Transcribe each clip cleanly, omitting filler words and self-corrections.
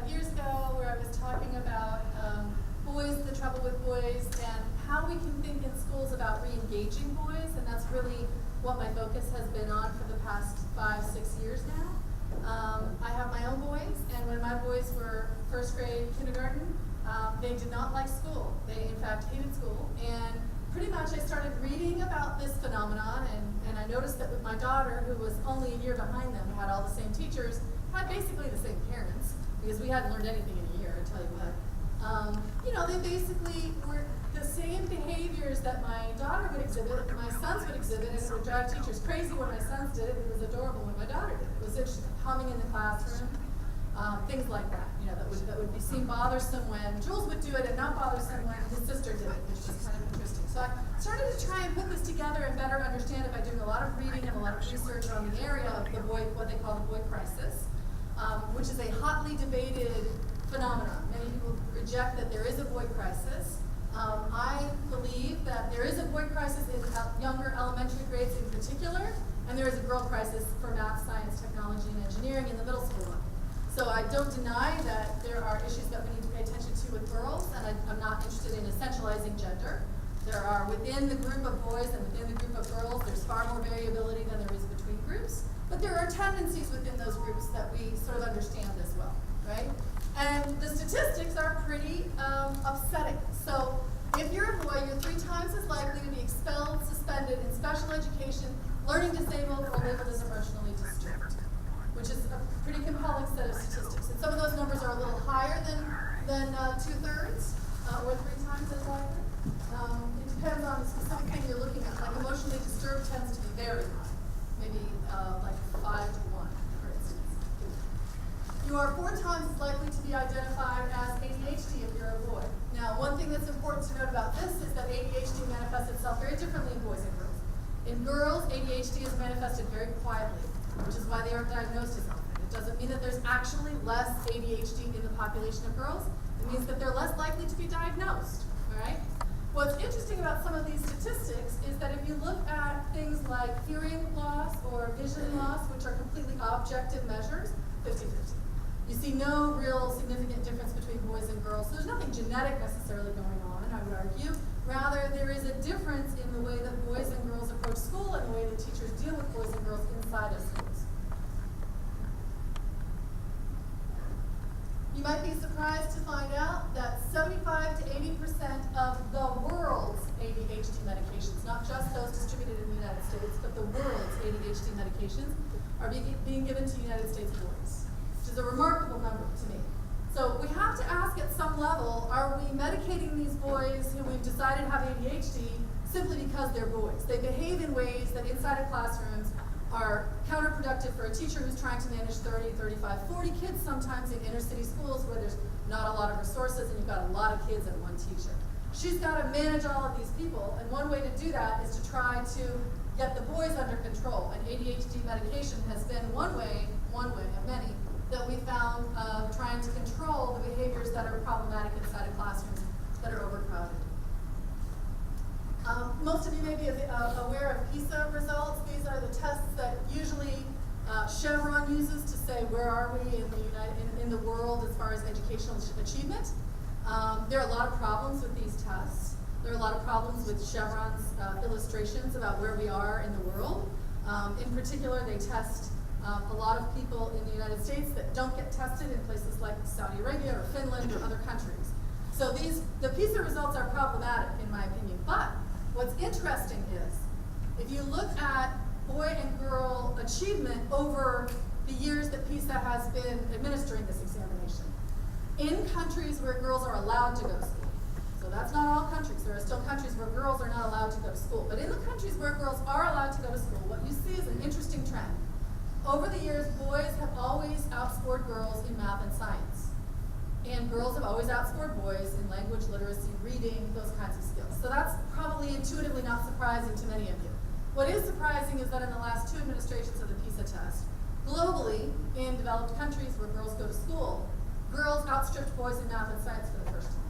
years ago where I was talking about boys, the trouble with boys, and how we can think in schools about re-engaging boys, and that's really what my focus has been on for the past 5-6 years now. I have my own boys, and when my boys were first grade, kindergarten, they did not like school. They, in fact, hated school, and pretty much I started reading about this phenomenon, and I noticed that with my daughter, who was only a year behind them, had all the same teachers, had basically the same parents, because we hadn't learned anything in a year, I tell you what. They basically were the same behaviors that my daughter would exhibit, my sons would exhibit, and it would drive teachers crazy when my sons did it. It was adorable when my daughter did it. It was interesting, humming in the classroom, things like that. That would be seen bothersome when Jules would do it, and not bothersome when his sister did it, which was kind of interesting. So I started to try and put this together and better understand it by doing a lot of reading and a lot of research on the area of the boy, what they call the boy crisis, which is a hotly debated phenomenon. Many people reject that there is a boy crisis. I believe that there is a boy crisis in younger elementary grades in particular, and there is a girl crisis for math, science, technology, and engineering in the middle school level. So I don't deny that there are issues that we need to pay attention to with girls, and I'm not interested in essentializing gender. There are, within the group of boys and within the group of girls, there's far more variability than there is between groups, but there are tendencies within those groups that we sort of understand as well, right? And the statistics are pretty upsetting. So if you're a boy, you're 3 times as likely to be expelled, suspended, in special education, learning disabled, or labeled as emotionally disturbed, which is a pretty compelling set of statistics. And some of those numbers are a little higher than 2/3, or 3 times as likely. It depends on the specific thing you're looking at. Like emotionally disturbed tends to be very high, maybe like 5 to 1, for instance. You are 4 times as likely to be identified as ADHD if you're a boy. Now, one thing that's important to note about this is that ADHD manifests itself very differently in boys and girls. In girls, ADHD is manifested very quietly, which is why they aren't diagnosed as often. It doesn't mean that there's actually less ADHD in the population of girls. It means that they're less likely to be diagnosed, all right? What's interesting about some of these statistics is that if you look at things like hearing loss or vision loss, which are completely objective measures, 50-50. You see no real significant difference between boys and girls. So there's nothing genetic necessarily going on, I would argue. Rather, there is a difference in the way that boys and girls approach school and the way that teachers deal with boys and girls inside of schools. You might be surprised to find out that 75 to 80% of the world's ADHD medications, not just those distributed in the United States, but the world's ADHD medications, are being given to United States boys, which is a remarkable number to me. So we have to ask at some level, are we medicating these boys who we've decided have ADHD simply because they're boys? They behave in ways that inside of classrooms are counterproductive for a teacher who's trying to manage 30, 35, 40 kids sometimes in inner city schools where there's not a lot of resources and you've got a lot of kids and one teacher. She's got to manage all of these people, and one way to do that is to try to get the boys under control. And ADHD medication has been one way of many, that we found trying to control the behaviors that are problematic inside of classrooms that are overcrowded. Most of you may be aware of PISA results. These are the tests that usually Chevron uses to say where are we in the world as far as educational achievement. There are a lot of problems with these tests. There are a lot of problems with Chevron's illustrations about where we are in the world. In particular, they test a lot of people in the United States that don't get tested in places like Saudi Arabia or Finland or other countries. So the PISA results are problematic in my opinion. But what's interesting is, if you look at boy and girl achievement over the years that PISA has been administering this examination, in countries where girls are allowed to go to school, so that's not all countries, there are still countries where girls are not allowed to go to school, but in the countries where girls are allowed to go to school, what you see is an interesting trend. Over the years, boys have always outscored girls in math and science. And girls have always outscored boys in language, literacy, reading, those kinds of skills. So that's probably intuitively not surprising to many of you. What is surprising is that in the last 2 administrations of the PISA test, globally, in developed countries where girls go to school, girls outstripped boys in math and science for the first time.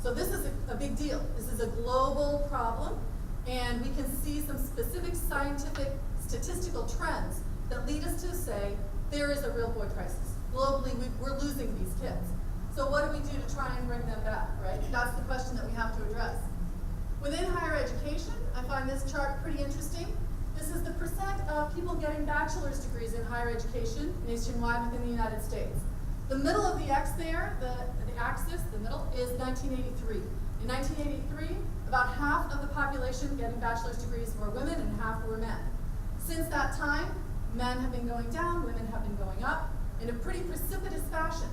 So this is a big deal. This is a global problem, and we can see some specific scientific statistical trends that lead us to say there is a real boy crisis. Globally, we're losing these kids. So what do we do to try and bring them back, right? That's the question that we have to address. Within higher education, I find this chart pretty interesting. This is the percent of people getting bachelor's degrees in higher education nationwide within the United States. The middle of the X there, the axis, the middle, is 1983. In 1983, about half of the population getting bachelor's degrees were women and half were men. Since that time, men have been going down, women have been going up in a pretty precipitous fashion.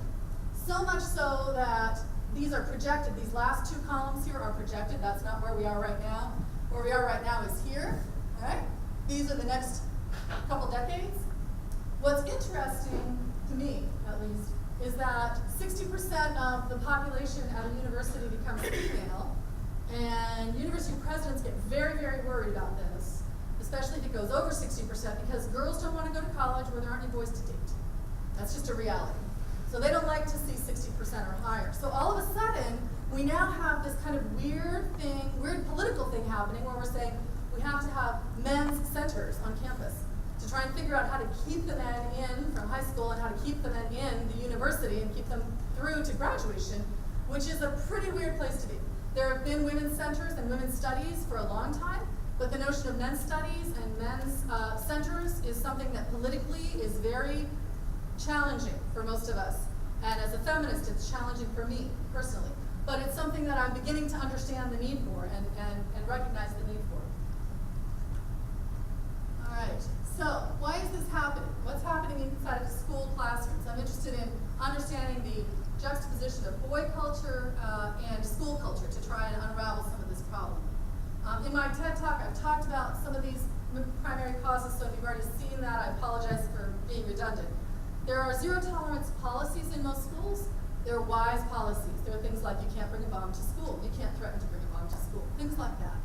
So much so that these are projected. These last two columns here are projected. That's not where we are right now. Where we are right now is here. All right? These are the next couple decades. What's interesting to me, at least, is that 60% of the population at a university becomes female, and university presidents get very, very worried about this, especially if it goes over 60%, because girls don't want to go to college where there aren't any boys to date. That's just a reality. So they don't like to see 60% or higher. So all of a sudden, we now have this kind of weird political thing happening where we're saying we have to have men's centers on campus to try and figure out how to keep the men in from high school and how to keep the men in the university and keep them through to graduation, which is a pretty weird place to be. There have been women's centers and women's studies for a long time, but the notion of men's studies and men's centers is something that politically is very challenging for most of us. And as a feminist, it's challenging for me personally. But it's something that I'm beginning to understand the need for and recognize the need for. All right, so why is this happening? What's happening inside of school classrooms? I'm interested in understanding the juxtaposition of boy culture and school culture to try and unravel some of this problem. In my TED Talk, I've talked about some of these primary causes, so if you've already seen that, I apologize for being redundant. There are zero-tolerance policies in most schools. There are wise policies. There are things like you can't bring a bomb to school, you can't threaten to bring a bomb to school, things like that.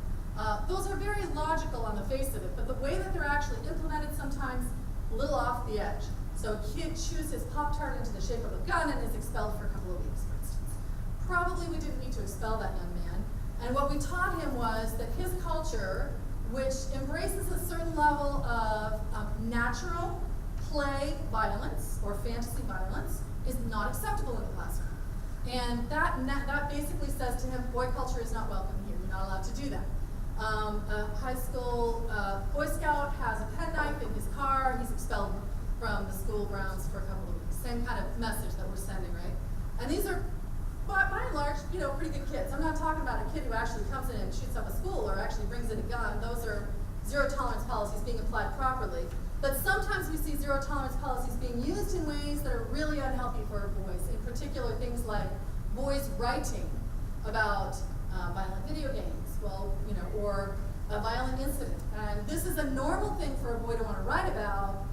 Those are very logical on the face of it, but the way that they're actually implemented sometimes a little off the edge. So a kid chews his Pop-Tart into the shape of a gun and is expelled for a couple of weeks, for instance. Probably we didn't need to expel that young man. And what we taught him was that his culture, which embraces a certain level of natural play violence or fantasy violence, is not acceptable in the classroom. And that basically says to him, boy culture is not welcome here. You're not allowed to do that. A high school Boy Scout has a penknife in his car. He's expelled from the school grounds for a couple of weeks. Same kind of message that we're sending, right? And these are, by and large, pretty good kids. I'm not talking about a kid who actually comes in and shoots up a school or actually brings in a gun. Those are zero-tolerance policies being applied properly. But sometimes we see zero-tolerance policies being used in ways that are really unhealthy for our boys. In particular, things like boys writing about violent video games, or a violent incident. And this is a normal thing for a boy to want to write about,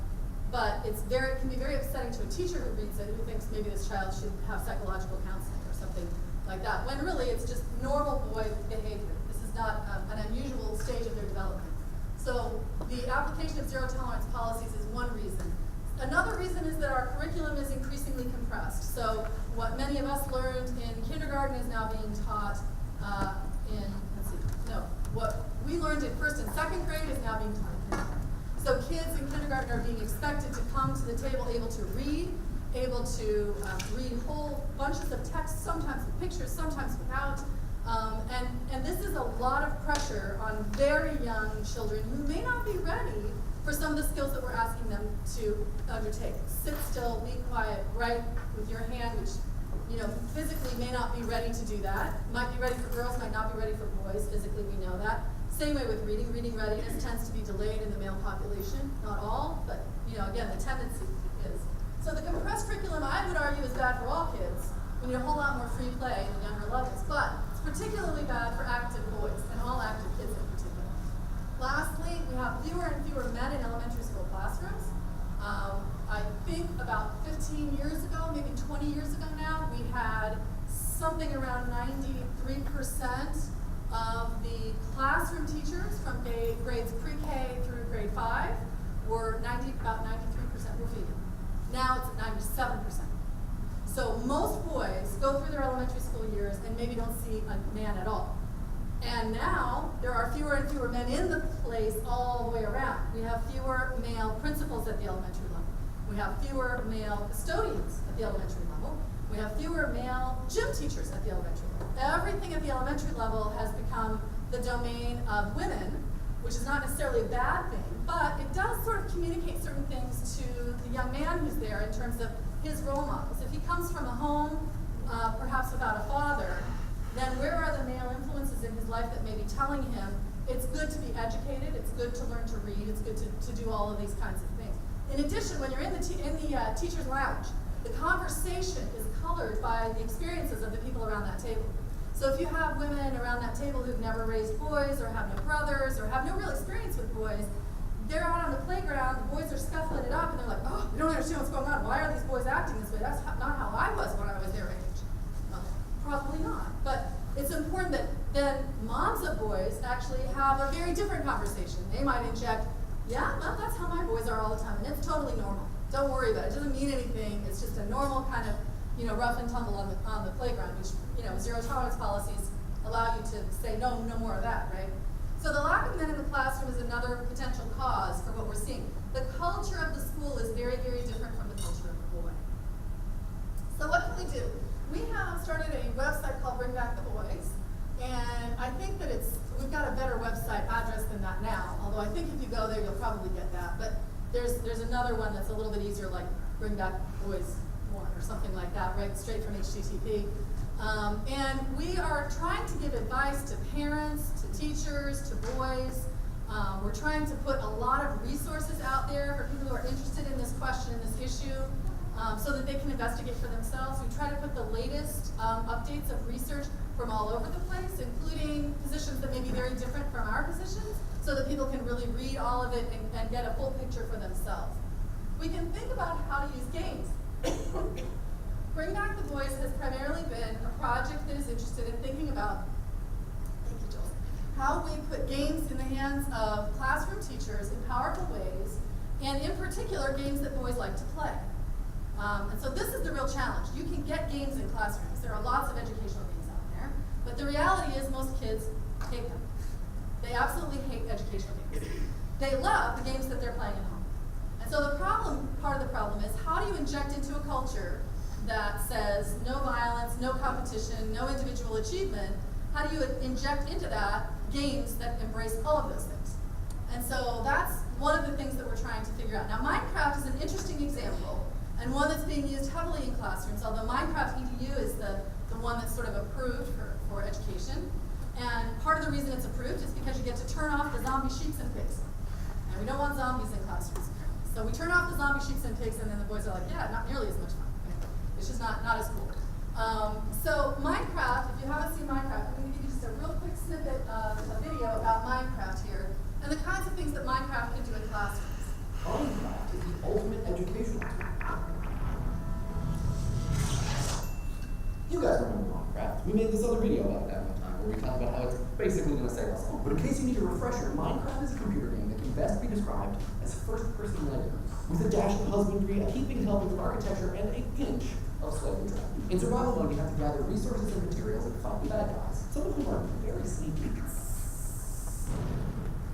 but it can be very upsetting to a teacher who reads it, who thinks maybe this child should have psychological counseling or something like that, when really it's just normal boy behavior. This is not an unusual stage of their development. So the application of zero-tolerance policies is one reason. Another reason is that our curriculum is increasingly compressed. So what many of us learned in kindergarten is now being taught what we learned in first and second grade is now being taught in kindergarten. So kids in kindergarten are being expected to come to the table able to read whole bunches of text, sometimes with pictures, sometimes without. And this is a lot of pressure on very young children who may not be ready for some of the skills that we're asking them to undertake. Sit still, be quiet, write with your hand, which physically may not be ready to do that. Might be ready for girls, might not be ready for boys. Physically, we know that. Same way with reading. Reading readiness tends to be delayed in the male population. Not all, but again, the tendency is. So the compressed curriculum, I would argue, is bad for all kids. We need a whole lot more free play in the younger levels, but it's particularly bad for active boys and all active kids in particular. Lastly, we have fewer and fewer men in elementary school classrooms. I think about 15 years ago, maybe 20 years ago now, we had something around 93% of the classroom teachers from grades pre-K through grade 5 were about 93% were female. Now it's at 97%. So most boys go through their elementary school years and maybe don't see a man at all. And now there are fewer and fewer men in the place all the way around. We have fewer male principals at the elementary level. We have fewer male custodians at the elementary level. We have fewer male gym teachers at the elementary level. Everything at the elementary level has become the domain of women, which is not necessarily a bad thing, but it does sort of communicate certain things to the young man who's there in terms of his role models. If he comes from a home, perhaps without a father, then where are the male influences in his life that may be telling him it's good to be educated, it's good to learn to read, it's good to do all of these kinds of things. In addition, when you're in the teacher's lounge, the conversation is colored by the experiences of the people around that table. So if you have women around that table who've never raised boys, or have no brothers, or have no real experience with boys, they're out on the playground, the boys are scuffling it up, and they're like, oh, we don't understand what's going on. Why are these boys acting this way? That's not how I was when I was their age. Well, probably not. But it's important that then moms of boys actually have a very different conversation. They might inject, yeah, well, that's how my boys are all the time, and it's totally normal. Don't worry about it. It doesn't mean anything. It's just a normal kind of, rough and tumble on the playground, which, zero tolerance policies allow you to say no more of that, right? So the lack of men in the classroom is another potential cause for what we're seeing. The culture of the school is very, very different from the culture of the boy. So what can we do? We have started a website called Bring Back the Boys, and I think that we've got a better website address than that now, although I think if you go there, you'll probably get that. But there's another one that's a little bit easier, like Bring Back Boys 1 or something like that, right, straight from HTTP. And we are trying to give advice to parents, to teachers, to boys. We're trying to put a lot of resources out there for people who are interested in this question and this issue, so that they can investigate for themselves. We try to put the latest updates of research from all over the place, including positions that may be very different from our positions, so that people can really read all of it and get a full picture for themselves. We can think about how to use games. Bring Back the Boys has primarily been a project that is interested in thinking about, thank you, Joel, how we put games in the hands of classroom teachers in powerful ways, and in particular, games that boys like to play. And so this is the real challenge. You can get games in classrooms. There are lots of educational games out there, but the reality is most kids hate them. They absolutely hate educational games. They love the games that they're playing at home. And so part of the problem is, how do you inject into a culture that says no violence, no competition, no individual achievement? How do you inject into that games that embrace all of those things? And so that's one of the things that we're trying to figure out. Now, Minecraft is an interesting example, and one that's being used heavily in classrooms, although Minecraft EDU is the one that's sort of approved for education. And part of the reason it's approved is because you get to turn off the zombie sheeps and pigs. And we don't want zombies in classrooms, apparently. So we turn off the zombie sheeps and pigs, and then the boys are like, yeah, not nearly as much fun. It's just not as cool. So Minecraft, if you haven't seen Minecraft, I'm going to give you just a real quick snippet of a video about Minecraft here, and the kinds of things that Minecraft can do in classrooms. Minecraft is the ultimate educational tool. You guys remember Minecraft. We made this other video about that one time, where we talked about how it's basically going to save us all. But in case you need a refresher, Minecraft is a computer game that can best be described as first-person Lego, with a dash of husbandry, a heaping help with architecture, and a pinch of slavery trap. In survival mode, you have to gather resources and materials and fight the bad guys, some of whom are very sneaky.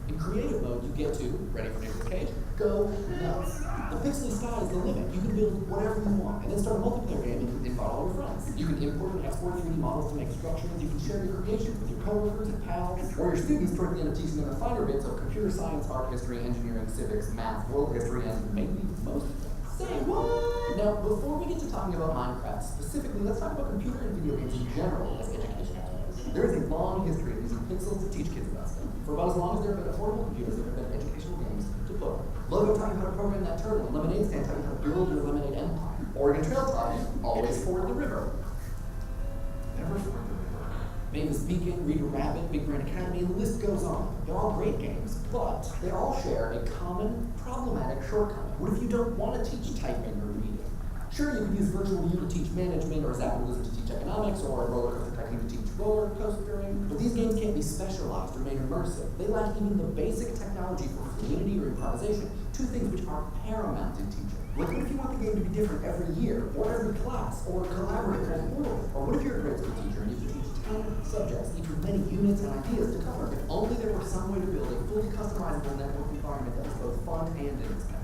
In creative mode, you get to, ready for Nicolas Cage, go nuts. The pixely sky is the limit. You can build whatever you want, and then start a multiplayer game and invite all your friends. You can import and export 3D models to make structures. You can share your creations with your coworkers and pals, or your students toward the end of teaching them the finer bits of computer science, art history, engineering, civics, math, world history, and maybe most of them. Say what? Now, before we get to talking about Minecraft specifically, let's talk about computer and video games in general as educational tools. There is a long history of using pixels to teach kids about stuff. For about as long as there have been affordable computers, there have been educational games to play. Logo taught you how to program that turtle, and Lemonade Stand taught you how to build your lemonade empire. Oregon Trail taught you always ford the river. Never ford the river. Mavis Beacon, Reader Rabbit, Big Brain Academy, and the list goes on. They're all great games, but they all share a common problematic shortcoming. What if you don't want to teach typing or reading? Sure, you could use Virtual U to teach management, or Zappadoodle to teach economics, or Roller Coaster Tycoon to teach roller coastering, but these games can't be specialized or made immersive. They lack even the basic technology for fluidity or improvisation, two things which are paramount in teaching. What if you want the game to be different every year, or every class, or collaborative, or what if you're a grade school teacher and you teach 10 subjects, each with many units and ideas to cover? If only there were some way to build a fully customizable network environment that was both fun and inexpensive.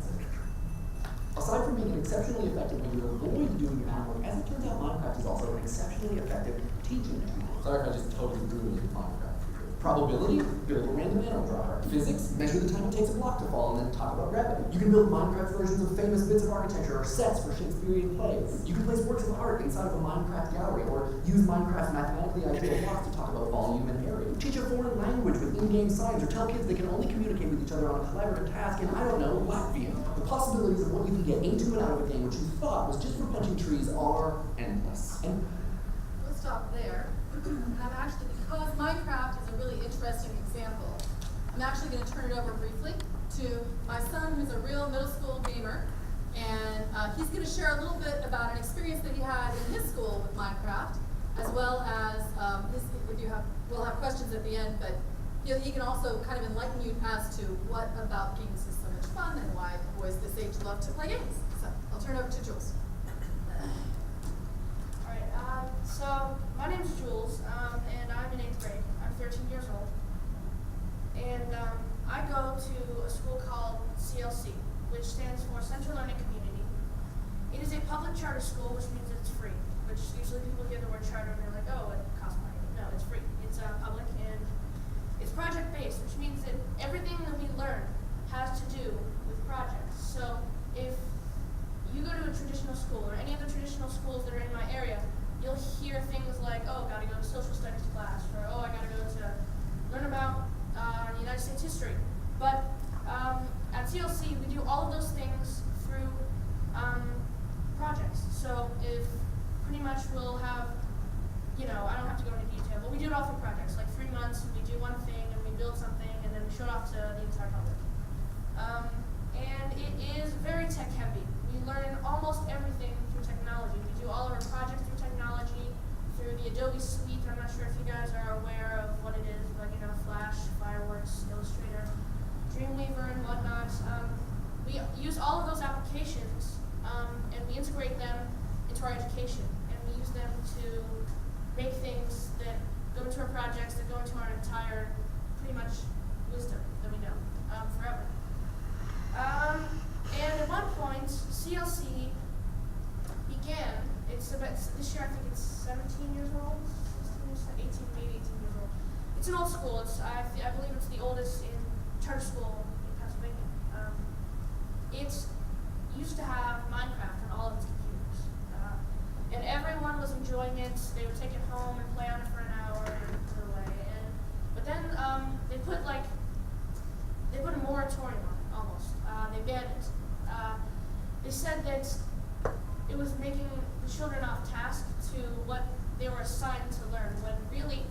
Aside from being exceptionally effective when you avoid doing your homework, as it turns out, Minecraft is also an exceptionally effective teaching tool. Sorry if I just totally ruined Minecraft. Probability, build a random animal dropper. Physics, measure the time it takes a block to fall and then talk about gravity. You can build Minecraft versions of famous bits of architecture or sets for Shakespearean plays. You can place works of art inside of a Minecraft gallery or use Minecraft's mathematically ideal blocks to talk about volume and area. Teach a foreign language with in-game signs or tell kids they can only communicate with each other on a collaborative task in, I don't know, Latvian. The possibilities of what you can get into and out of a game which you thought was just for punching trees are endless. And we'll stop there. I'm actually, because Minecraft is a really interesting example, I'm actually going to turn it over briefly to my son, who's a real middle school gamer, and he's going to share a little bit about an experience that he had in his school with Minecraft, as well as we'll have questions at the end, but he can also kind of enlighten you as to what about games is so much fun and why boys this age love to play games. So I'll turn it over to Jules. So my name's Jules, and I'm in 8th grade. I'm 13 years old. And I go to a school called CLC, which stands for Central Learning Community. It is a public charter school, which means that it's free, which usually people hear the word charter and they're like, oh, it costs money. No, it's free. It's public, and it's project-based, which means that everything that we learn has to do with projects. So if you go to a traditional school or any of the traditional schools that are in my area, you'll hear things like, oh, gotta go to social studies class, or oh, I gotta go to learn about United States history. But at CLC, we do all of those things through projects. So if pretty much we'll have, I don't have to go into detail, but we do it all through projects. Like 3 months, we do one thing, and we build something, and then we show it off to the entire public. And it is very tech heavy. We learn almost everything through technology. We do all of our projects through technology, through the Adobe Suite. I'm not sure if you guys are aware of what it is, but Flash, Fireworks, Illustrator, Dreamweaver, and whatnot. We use all of those applications, and we integrate them into our education, and we use them to make things that go into our projects, that go into our entire, pretty much, wisdom that we know forever. And at one point, CLC began, this year I think it's 17 years old, 18, maybe 18 years old. It's an old school. I believe it's the oldest in charter school in Pennsylvania. It used to have Minecraft on all of its computers. And everyone was enjoying it. They would take it home and play on it for an hour and put it away. But then they put a moratorium on it, almost. They banned it. They said that it was making the children off task to what they were assigned to learn, when really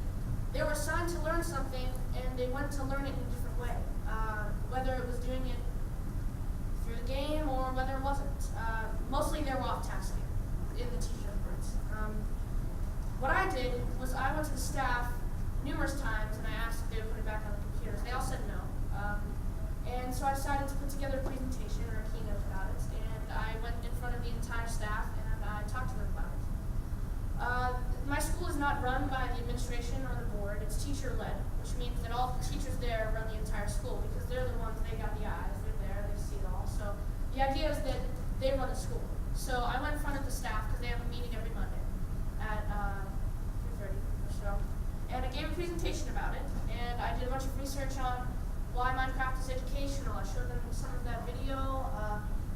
they were assigned to learn something and they went to learn it in a different way, whether it was doing it through the game or whether it wasn't. Mostly they were off tasking in the teacher's words. What I did was I went to the staff numerous times and I asked if they would put it back on the computers. They all said no. And so I decided to put together a presentation or a keynote about it, and I went in front of the entire staff and I talked to them about it. My school is not run by the administration or the board. It's teacher-led, which means that all the teachers there run the entire school because they're the ones, they got the eyes, they're there, they see it all. So the idea is that they run the school. So I went in front of the staff because they have a meeting every Monday at 3:30 or so. And I gave a presentation about it, and I did a bunch of research on why Minecraft is educational. I showed them some of that video.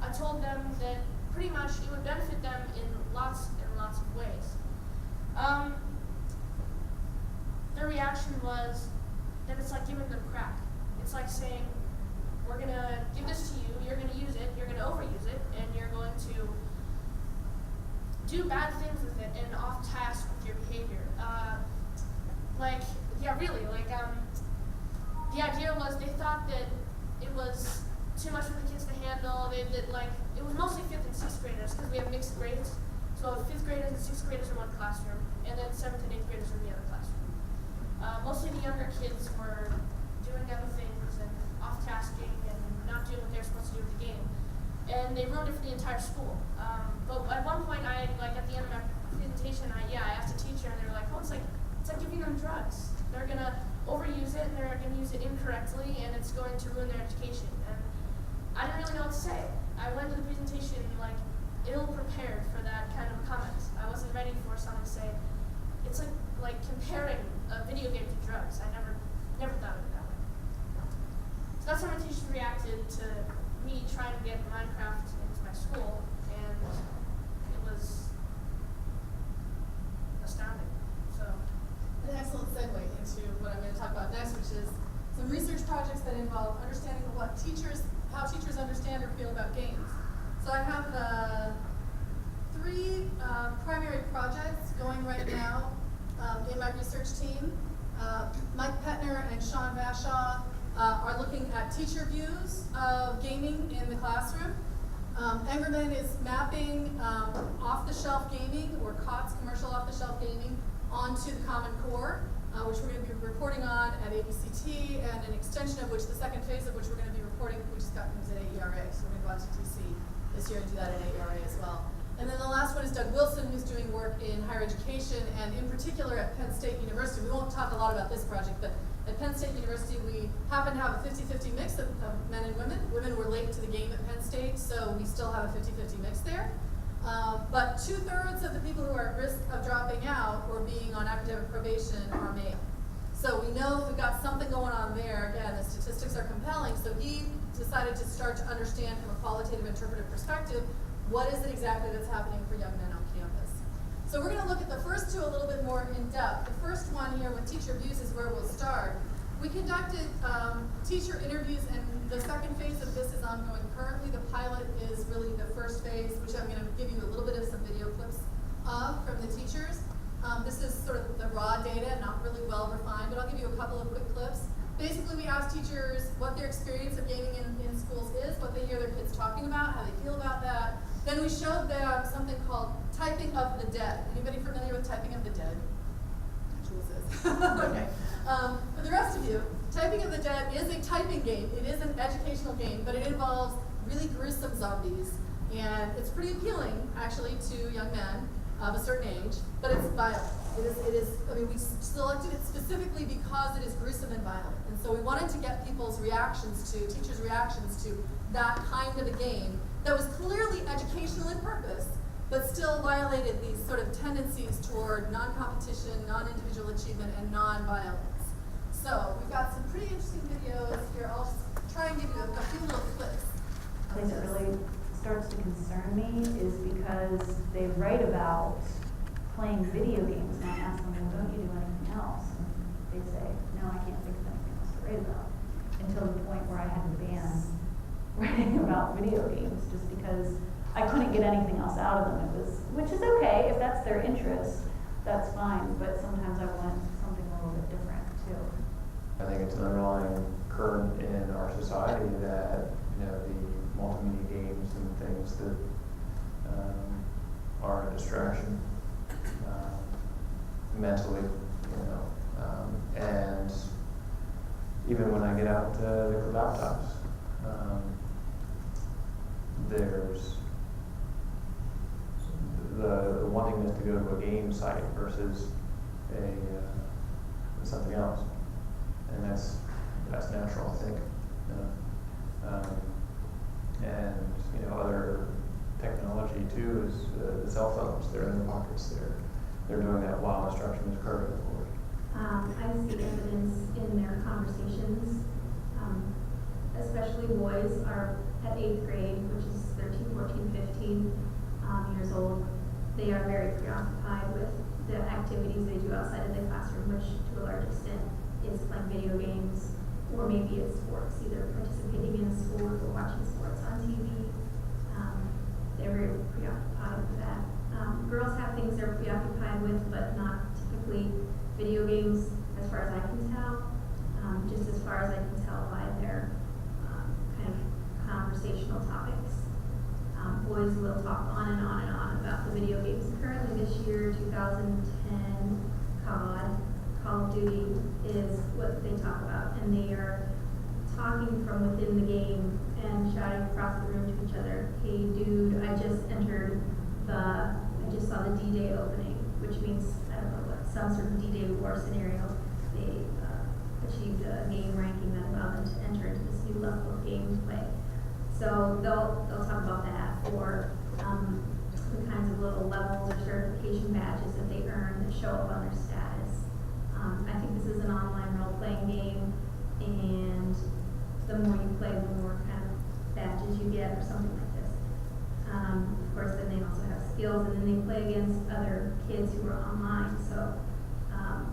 I told them that pretty much it would benefit them in lots and lots of ways. Their reaction was that it's like giving them crack. It's like saying, we're going to give this to you, you're going to use it, you're going to overuse it, and you're going to do bad things with it and off task with your behavior. The idea was they thought that it was too much for the kids to handle. It was mostly 5th and 6th graders because we have mixed grades. So 5th graders and 6th graders are in one classroom, and then 7th and 8th graders are in the other classroom. Mostly the younger kids were doing other things and off-tasking and not doing what they're supposed to do with the game. And they ruined it for the entire school. But at one point, at the end of my presentation, I asked the teacher, and they were like, oh, it's like giving them drugs. They're going to overuse it, and they're going to use it incorrectly, and it's going to ruin their education. And I didn't really know what to say. I went to the presentation like ill prepared for that kind of comment. I wasn't ready for someone to say, it's like comparing a video game to drugs. I never thought of it that way. So that's how my teachers reacted to me trying to get Minecraft into my school, and it was astounding. So An excellent segue into what I'm going to talk about next, which is some research projects that involve understanding how teachers understand or feel about games. So I have three primary projects going right now in my research team. Mike Petner and Sean Vashaw are looking at teacher views of gaming in the classroom. Engerman is mapping off-the-shelf gaming, or COTS, commercial off-the-shelf gaming, onto the Common Core, which we're going to be reporting on at ABCT, and an extension of which, the second phase of which we're going to be reporting, we just got news at AERA, so we're going to go out to DC this year and do that at AERA as well. And then the last one is Doug Wilson, who's doing work in higher education, and in particular at Penn State University. We won't talk a lot about this project, but at Penn State University, we happen to have a 50-50 mix of men and women. Women were late to the game at Penn State, so we still have a 50-50 mix there. But 2/3 of the people who are at risk of dropping out or being on academic probation are male. So we know we've got something going on there. Again, the statistics are compelling, so he decided to start to understand from a qualitative interpretive perspective, what is it exactly that's happening for young men on campus. So we're going to look at the first two a little bit more in depth. The first one here with teacher views is where we'll start. We conducted teacher interviews, and the second phase of this is ongoing currently. The pilot is really the first phase, which I'm going to give you a little bit of some video clips of from the teachers. This is sort of the raw data, not really well refined, but I'll give you a couple of quick clips. Basically, we asked teachers what their experience of gaming in schools is, what they hear their kids talking about, how they feel about that. Then we showed them something called Typing of the Dead. Anybody familiar with Typing of the Dead? Jules is. Okay. For the rest of you, Typing of the Dead is a typing game. It is an educational game, but it involves really gruesome zombies. And it's pretty appealing, actually, to young men of a certain age, but it's violent. I mean, we selected it specifically because it is gruesome and violent. And so we wanted to get people's reactions to, teachers' reactions to that kind of a game that was clearly educational in purpose, but still violated these sort of tendencies toward non-competition, non-individual achievement, and non-violence. So we've got some pretty interesting videos here. I'll just try and give you a few little clips. I think that really starts to concern me is because they write about playing video games, and I ask them, well, don't you do anything else? And they say, no, I can't think of anything else to write about. Until the point where I had to ban writing about video games, just because I couldn't get anything else out of them. Which is okay, if that's their interest, that's fine, but sometimes I want something a little bit different too. I think it's an underlying current in our society that, the multimedia games and things that are a distraction mentally, and even when I get out the laptops, there's the wantingness to go to a game site versus something else, and that's natural, I think. And other technology too is the cell phones. They're in their pockets. They're doing that while instruction is occurring, of course. I see evidence in their conversations, especially boys are at 8th grade, which is 13, 14, 15 years old. They are very preoccupied with the activities they do outside of the classroom, which to a large extent is playing video games, or maybe it's sports, either participating in a sport or watching sports on TV. They're very preoccupied with that. Girls have things they're preoccupied with, but not typically video games, as far as I can tell. Just as far as I can tell by their kind of conversational topics. Boys will talk on and on and on about the video games. Currently this year, 2010, Call of Duty is what they talk about, and they are talking from within the game and shouting across the room to each other, hey dude, I just saw the D-Day opening, which means, I don't know, what, some sort of D-Day war scenario. They achieved a game ranking that allowed them to enter into this new level of gameplay. So they'll talk about other kids who are online. So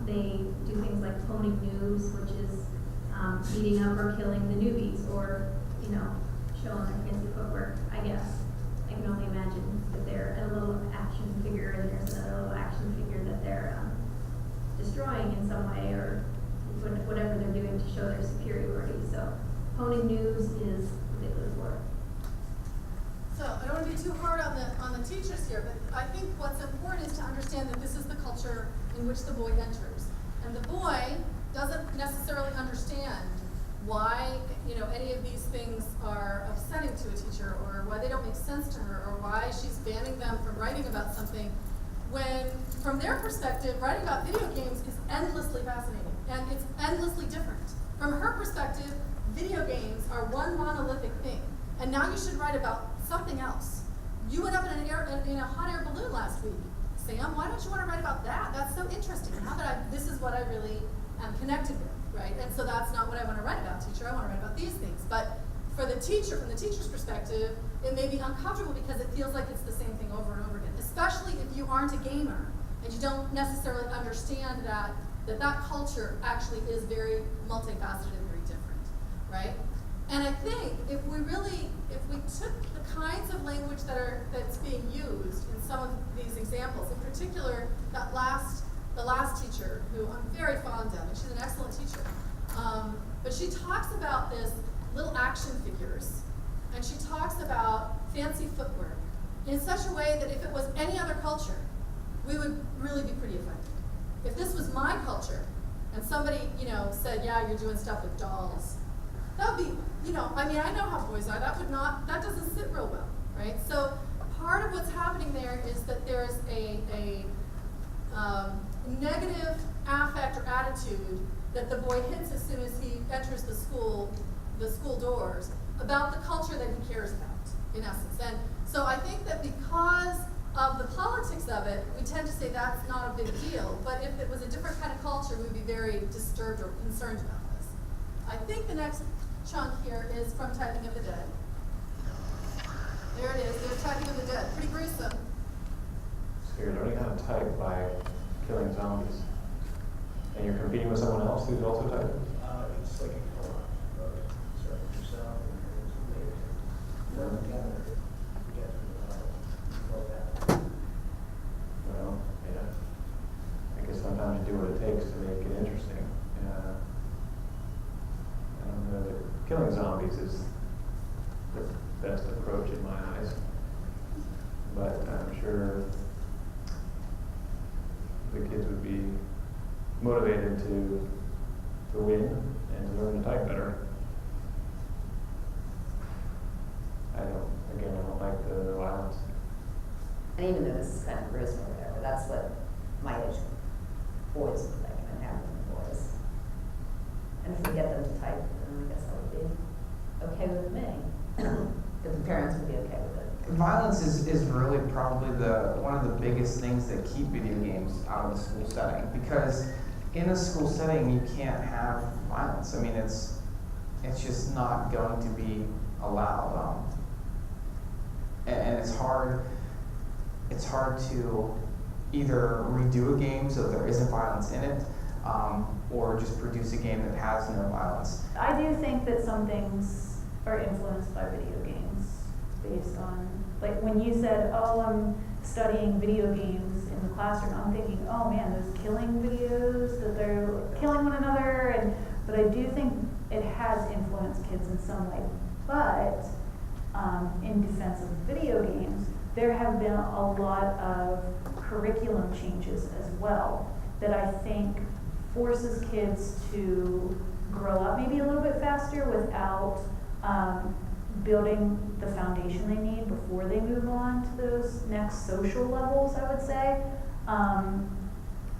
they do things like phoning noobs, which is beating up or killing the newbies, or showing their fancy footwork. I guess I can only imagine that they're a little action figure, and there's another little action figure that they're destroying in some way, or whatever they're doing to show their superiority. So phoning noobs is what they live for. So I don't want to be too hard on the teachers here, but I think what's important is to understand that this is the culture in which the boy enters. And the boy doesn't necessarily understand why any of these things are upsetting to a teacher, or why they don't make sense to her, or why she's banning them from writing about something, when from their perspective, writing about video games is endlessly fascinating, and it's endlessly different. From her perspective, video games are one monolithic thing, and now you should write about something else. You went up in a hot air balloon last week. Sam, why don't you want to write about that? That's so interesting. This is what I really am connected with, right? And so that's not what I want to write about, teacher. I want to write about these things. But for the teacher, from the teacher's perspective, it may be uncomfortable because it feels like it's the same thing over and over again, especially if you aren't a gamer and you don't necessarily understand that culture actually is very multifaceted and very different, right? And I think if we took the kinds of language that's being used in some of these examples, in particular the last teacher, who I'm very fond of, and she's an excellent teacher, but she talks about this little action figures, and she talks about fancy footwork in such a way that if it was any other culture, we would really be pretty offended. If this was my culture, and somebody, said, yeah, you're doing stuff with dolls, that would be, I know how boys are, that doesn't sit real well, right? So part of what's happening there is that there's a negative affect or attitude that the boy hits as soon as he enters the school doors about the culture that he cares about, in essence. And so I think that because of the politics of it, we tend to say that's not a big deal, but if it was a different kind of culture, we'd be very disturbed or concerned about this. I think the next chunk here is from Typing of the Dead. There it is, there's Typing of the Dead, pretty gruesome. So you're learning how to type by killing zombies. And you're competing with someone else who's also typing? It's like a co-op. Start with yourself and learn together. Well, yeah. I guess sometimes you do what it takes to make it interesting. I don't know that killing zombies is the best approach in my eyes. But I'm sure the kids would be motivated to win and to learn to type better. I don't like the violence. And even though this is kind of gruesome or whatever, that's what my age boys would like, and having boys. And if we get them to type, then I guess that would be okay with me. If the parents would be okay with it. Violence is really probably one of the biggest things that keep video games out of the school setting, because in a school setting you can't have violence. I mean, it's just not going to be allowed, and it's hard to either redo a game so there isn't violence in it, or just produce a game that has no violence. I do think that some things are influenced by video games based on, like when you said, oh, I'm studying video games in the classroom, I'm thinking, oh man, those killing videos that they're killing one another, but I do think it has influenced kids in some way. But in defense of video games, there have been a lot of curriculum changes as well that I think forces kids to grow up maybe a little bit faster without building the foundation they need before they move on to those next social levels, I would say.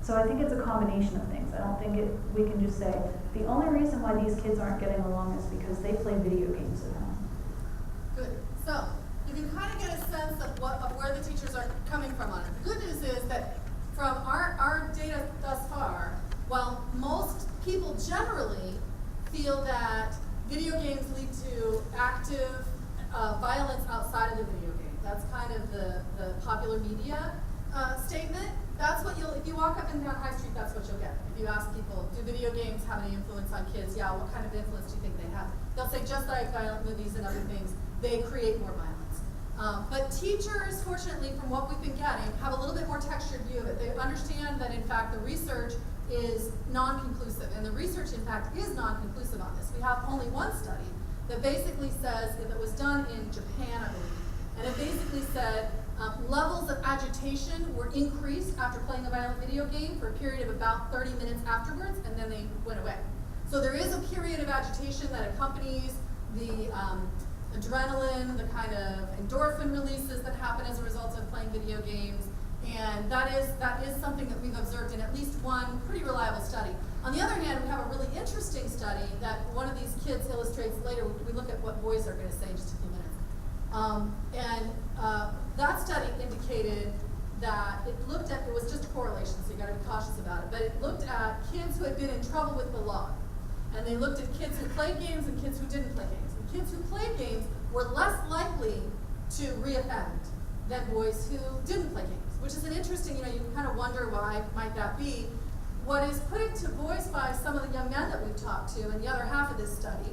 So I think it's a combination of things. I don't think we can just say, the only reason why these kids aren't getting along is because they play video games at home. Good. So you can kind of get a sense of where the teachers are coming from on it. The good news is that from our data thus far, while most people generally feel that video games lead to active violence outside of the video game, that's kind of the popular media statement. up and down High Street, that's what you'll get. If you ask people, do video games have any influence on kids? Yeah, what kind of influence do you think they have? They'll say, just like violent movies and other things, they create more violence. But teachers, fortunately, from what we've been getting, have a little bit more textured view of it. They understand that, in fact, the research is non-conclusive, and the research, in fact, is non-conclusive on this. We have only one study that basically says, if it was done in Japan, I believe, and it basically said levels of agitation were increased after playing a violent video game for a period of about 30 minutes afterwards, and then they went away. So there is a period of agitation that accompanies the adrenaline, the kind of endorphin releases that happen as a result of playing video games, and that is something that we've observed in at least one pretty reliable study. On the other hand, we have a really interesting study that one of these kids illustrates later. We look at what boys are going to say in just a few minutes. That study indicated that it was just a correlation, so you got to be cautious about it, but it looked at kids who had been in trouble with the law. And they looked at kids who played games and kids who didn't play games. And kids who played games were less likely to reoffend than boys who didn't play games, which is an interesting, you kind of wonder why might that be. What is put into voice by some of the young men that we've talked to in the other half of this study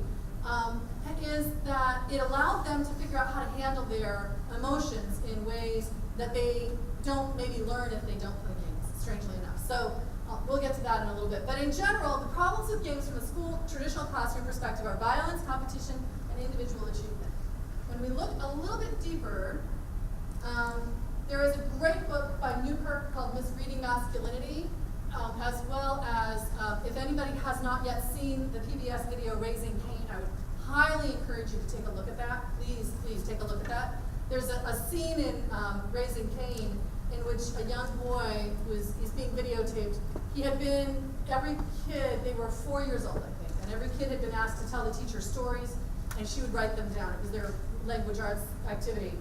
is that it allowed them to figure out how to handle their emotions in ways that they don't maybe learn if they don't play games, strangely enough. So we'll get to that in a little bit. But in general, the problems with games from a school traditional classroom perspective are violence, competition, and individual achievement. When we look a little bit deeper, there is a great book by Newkirk called Misreading Masculinity, as well as, if anybody has not yet seen the PBS video Raising Cain, I would highly encourage you to take a look at that. Please, please take a look at that. There's a scene in Raising Cain in which a young boy he's being videotaped. He had been, every kid, they were 4 years old, I think, and every kid had been asked to tell the teacher stories, and she would write them down. It was their language arts activity.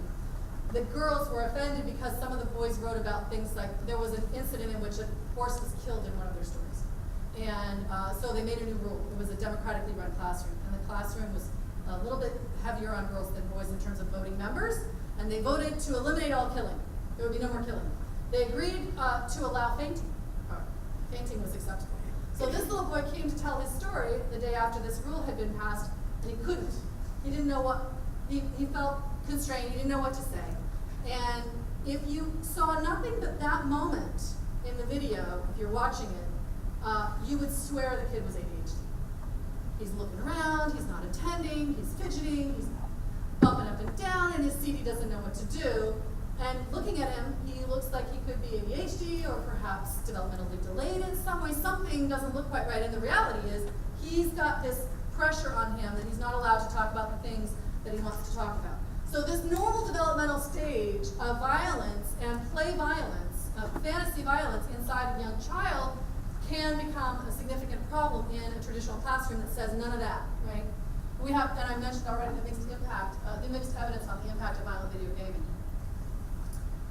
The girls were offended because some of the boys wrote about things like there was an incident in which a horse was killed in one of their stories. And so they made a new rule. It was a democratically run classroom, and the classroom was a little bit heavier on girls than boys in terms of voting members, and they voted to eliminate all killing. There would be no more killing. They agreed to allow fainting. Fainting was acceptable. So this little boy came to tell his story the day after this rule had been passed, and he couldn't. He didn't know what, he felt constrained, he didn't know what to say. And if you saw nothing but that moment in the video, if you're watching it, you would swear the kid was ADHD. He's looking around, he's not attending, he's fidgeting, he's bumping up and down in his seat, he doesn't know what to do. And looking at him, he looks like he could be ADHD or perhaps developmentally delayed in some way. Something doesn't look quite right. And the reality is he's got this pressure on him that he's not allowed to talk about the things that he wants to talk about. So this normal developmental stage of violence and play violence, fantasy violence inside a young child can become a significant problem in a traditional classroom that says none of that, right? We have, and I mentioned already, the mixed evidence on the impact of violent video gaming.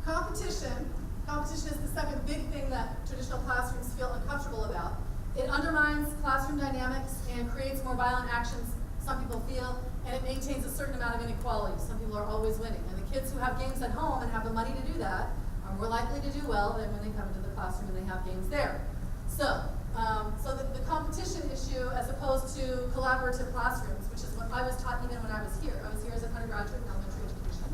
Competition is the second big thing that traditional classrooms feel uncomfortable about. It undermines classroom dynamics and creates more violent actions, some people feel, and it maintains a certain amount of inequality. Some people are always winning. And the kids who have games at home and have the money to do that are more likely to do well than when they come into the classroom and they have games there. So the competition issue as opposed to collaborative classrooms, which is what I was taught even when I was here. I was here as an undergraduate in elementary education.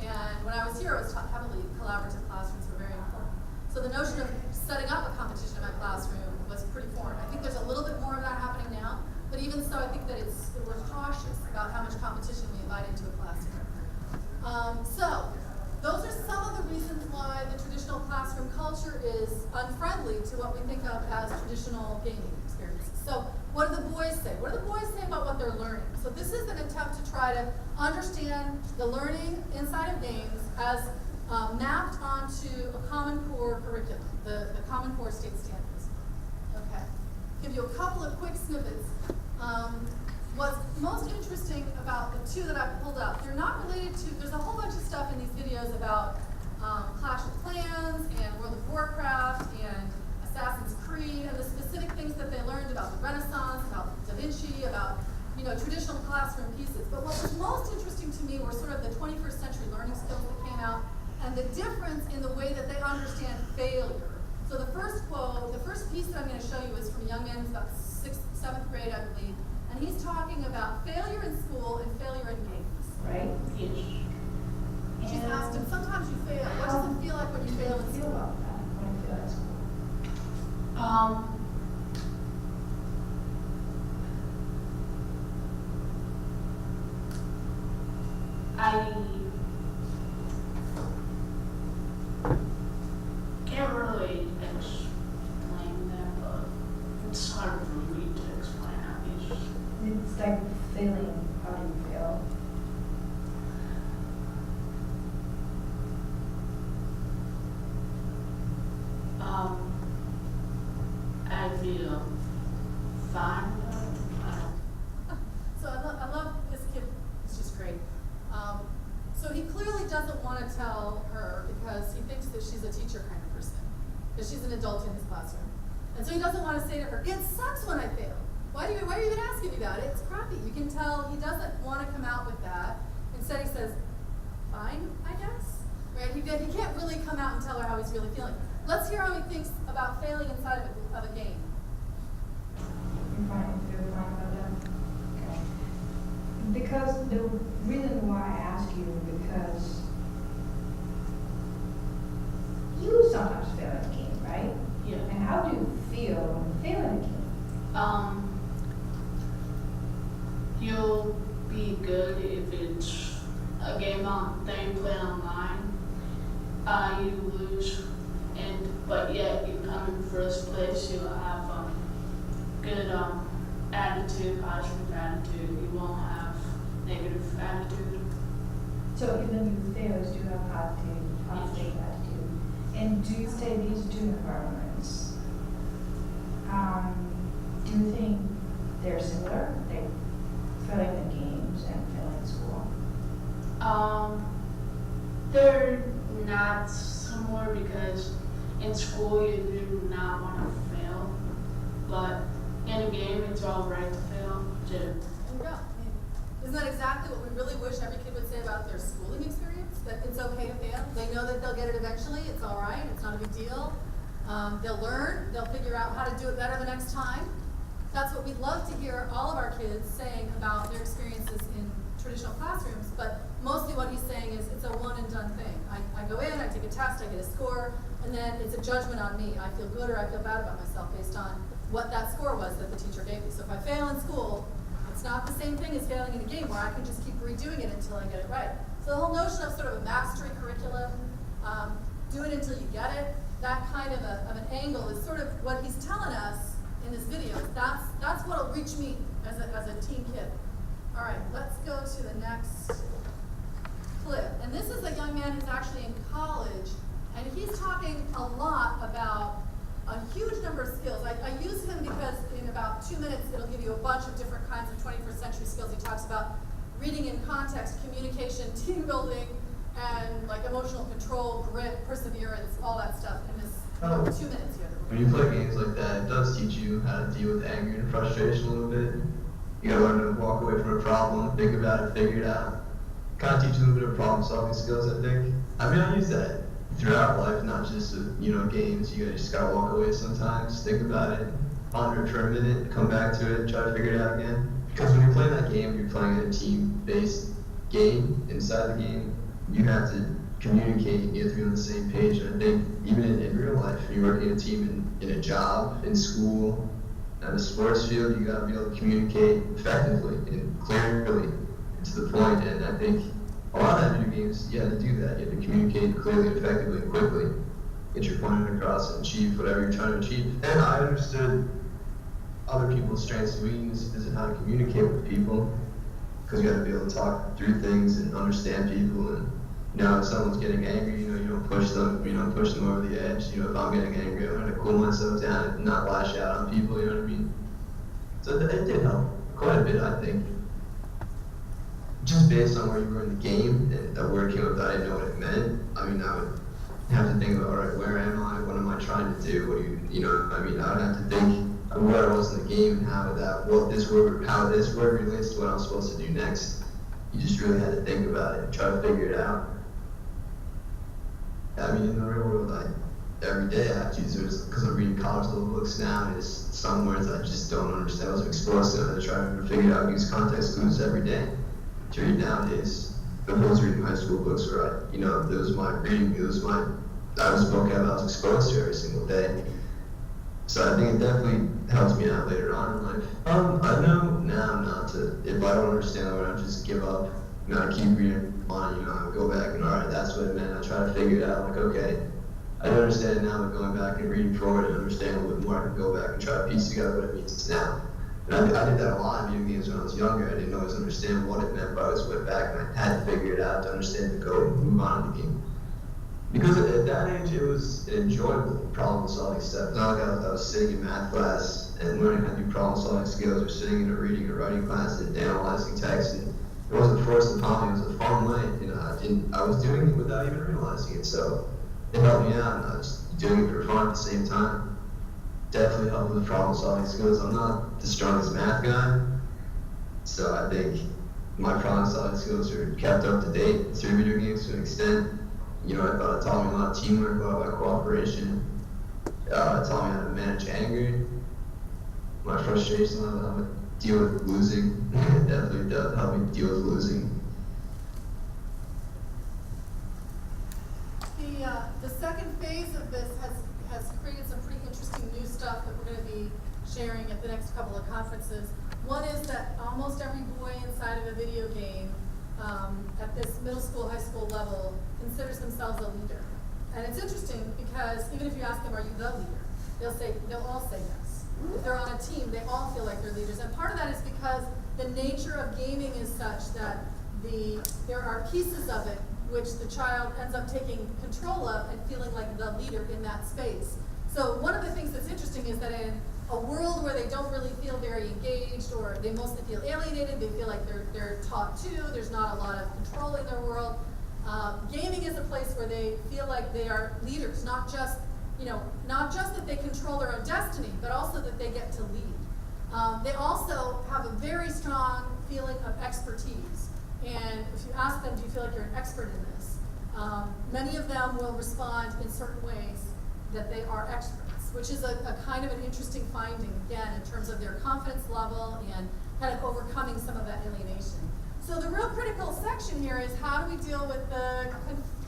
And when I was here, I was taught heavily collaborative classrooms were very important. So the notion of setting up a competition in my classroom was pretty foreign. I think there's a little bit more of that happening now, but even so, I think that we're cautious about how much competition we invite into a classroom. So those are some of the reasons why the traditional classroom culture is unfriendly to what we think of as traditional gaming experiences. So what do the boys say? What do the boys say about what they're learning? So this is an attempt to try to understand the learning inside of games as mapped onto a Common Core curriculum, the Common Core state standards. Okay. Give you a couple of quick snippets. What's most interesting about the two that I've pulled up, they're not related to, there's a whole bunch of stuff in these videos about Clash of Clans and World of Warcraft and Assassin's Creed and the specific things that they learned about the Renaissance, about Da Vinci, about traditional classroom pieces. But what was most interesting to me were sort of the 21st century learning skills that came out and the difference in the way that they understand failure. So the first quote, the first piece that I'm going to show you is from a young man who's about 6th, 7th grade, I believe, and he's talking about failure in school and failure in games. Right? She's asked him, sometimes you fail. What does it feel like when you fail in Feel school? about that when you feel at school. I can't really explain that, but it's hard for me to explain at least. It's like failing. How do you feel? I feel fine. So I love this kid. It's just great. So he clearly doesn't want to tell her because he thinks that she's a teacher kind of person, because she's an adult in his classroom, and so he doesn't want to say to her, "It sucks when I fail. Why are you even asking me about it? It's crappy." You can tell he doesn't want to come out with that. Instead, he says, "Fine, I guess." Right? He can't really come out and tell her how he's really feeling. Let's hear how he thinks about failing inside of a game. You're fine about that? Okay. Because the reason why I ask you, because you sometimes fail in a game, right? Yeah. And how do you feel when you fail in a game? You'll be good if it's a game that you play online. You lose, but yet you come in first place. You'll have good attitude, positive attitude. You won't have negative attitude. So even you fail, you still have positive attitude. And do you say these two environments, do you think they're similar? Like failing in games and failing in school? They're not similar because in school you do not want to fail, but in a game it's all right to fail too. There you go. Isn't that exactly what we really wish every kid would say about their schooling experience? That it's okay to fail. They know that they'll get it eventually. It's all right. It's not a big deal. They'll learn. They'll figure out how to do it better the next time. That's what we'd love to hear all of our kids saying about their experiences in traditional classrooms. But mostly what he's saying is it's a one and done thing. I go in, I take a test, I get a score, and then it's a judgment on me. I feel good or I feel bad about myself based on what that score was that the teacher gave me. So if I fail in school, it's not the same thing as failing in a game where I can just keep redoing it until I get it right. So the whole notion of sort of a mastery curriculum, do it until you get it, that kind of an angle is sort of what he's telling us in this video. That's what'll reach me as a teen kid. All right, let's go to the next clip. And this is a young man who's actually in college, and he's talking a lot about a huge number of skills. I use him because in about 2 minutes, it'll give you a bunch of different kinds of 21st century skills. He talks about reading in context, communication, team building, and like emotional control, grit, perseverance, all that stuff in this 2 minutes here. When you play games like that, it does teach you how to deal with anger and frustration a little bit. You gotta learn to walk away from a problem, think about it, figure it out. Kind of teach you a little bit of problem solving skills, I think. I mean, I use that throughout life, not just with, games. You just gotta walk away sometimes, think about it, ponder it for a minute, come back to it, try to figure it out again. Because when you're playing that game, you're playing a team-based game. Inside the game, you have to communicate, you have to be on the same page. And I think even in real life, you're working in a team in a job, in school, at a sports field, you gotta be able to communicate effectively and clearly and to the point. And I think a lot of video games, you have to do that. You have to communicate clearly and effectively and quickly. Get your point across and achieve whatever you're trying to achieve. And I understood other people's strengths and weaknesses and how to communicate with people, because you got to be able to talk through things and understand people. And if someone's getting angry, you don't push them, push them over the edge. If I'm getting angry, I'm going to cool myself down and not lash out on people. You know what I mean? So it did help quite a bit, I think. Just based on where you were in the game and that word came up that I didn't know what it meant. I would have to think about, all right, where am I? What am I trying to do? What do you know? I would have to think of where I was in the game and how this word relates to what I'm supposed to do next. You just really had to think about it and try to figure it out. In the real world, every day I have to use it because I'm reading college level books now, and it's some words I just don't understand. I was exposed to, and I try to figure out, use context clues every day to read nowadays. I was reading high school books where it was my reading, that was vocab I was exposed to every single day. So I think it definitely helps me out later on in life. I know now not to, if I don't understand a word, I just give up. I keep reading on, I go back and alright, that's what it meant. I try to figure it out, like, okay, I don't understand it now, but going back and reading forward and understand a little bit more, I can go back and try to piece together what it means now. And I did that a lot in video games when I was younger. I didn't always understand what it meant, but I always went back and I had to figure it out to understand the code and move on in the game. Because at that age, it was an enjoyable problem-solving step. It's not like I was sitting in math class and learning how to do problem-solving skills, or sitting in a reading or writing class and analyzing text. And it wasn't forced upon me. It was a fun way. I was doing it without even realizing it. So it helped me out, and I was doing it for fun at the same time. Definitely helped with the problem-solving skills. I'm not the strongest math guy, so I think my problem-solving skills are kept up to date through video games to an extent. I thought it taught me a lot of teamwork, a lot about cooperation. It taught me how to manage anger, my frustration, how to deal with losing. It definitely does help me deal with losing. The second phase of this has created some pretty interesting new stuff that we're going to be sharing at the next couple of conferences. One is that almost every boy inside of a video game at this middle school, high school level considers themselves a leader. And it's interesting because even if you ask them, are you the leader? They'll all say yes. If they're on a team, they all feel like they're leaders. And part of that is because the nature of gaming is such that there are pieces of it which the child ends up taking control of and feeling like the leader in that space. So one of the things that's interesting is that in a world where they don't really feel very engaged, or they mostly feel alienated, they feel like they're taught to, there's not a lot of control in their world. Gaming is a place where they feel like they are leaders, not just that they control their own destiny, but also that they get to lead. They also have a very strong feeling of expertise. And if you ask them, do you feel like you're an expert in this? Many of them will respond in certain ways that they are experts, which is a kind of an interesting finding, again, in terms of their confidence level and kind of overcoming some of that alienation. So the real critical section here is, how do we deal with the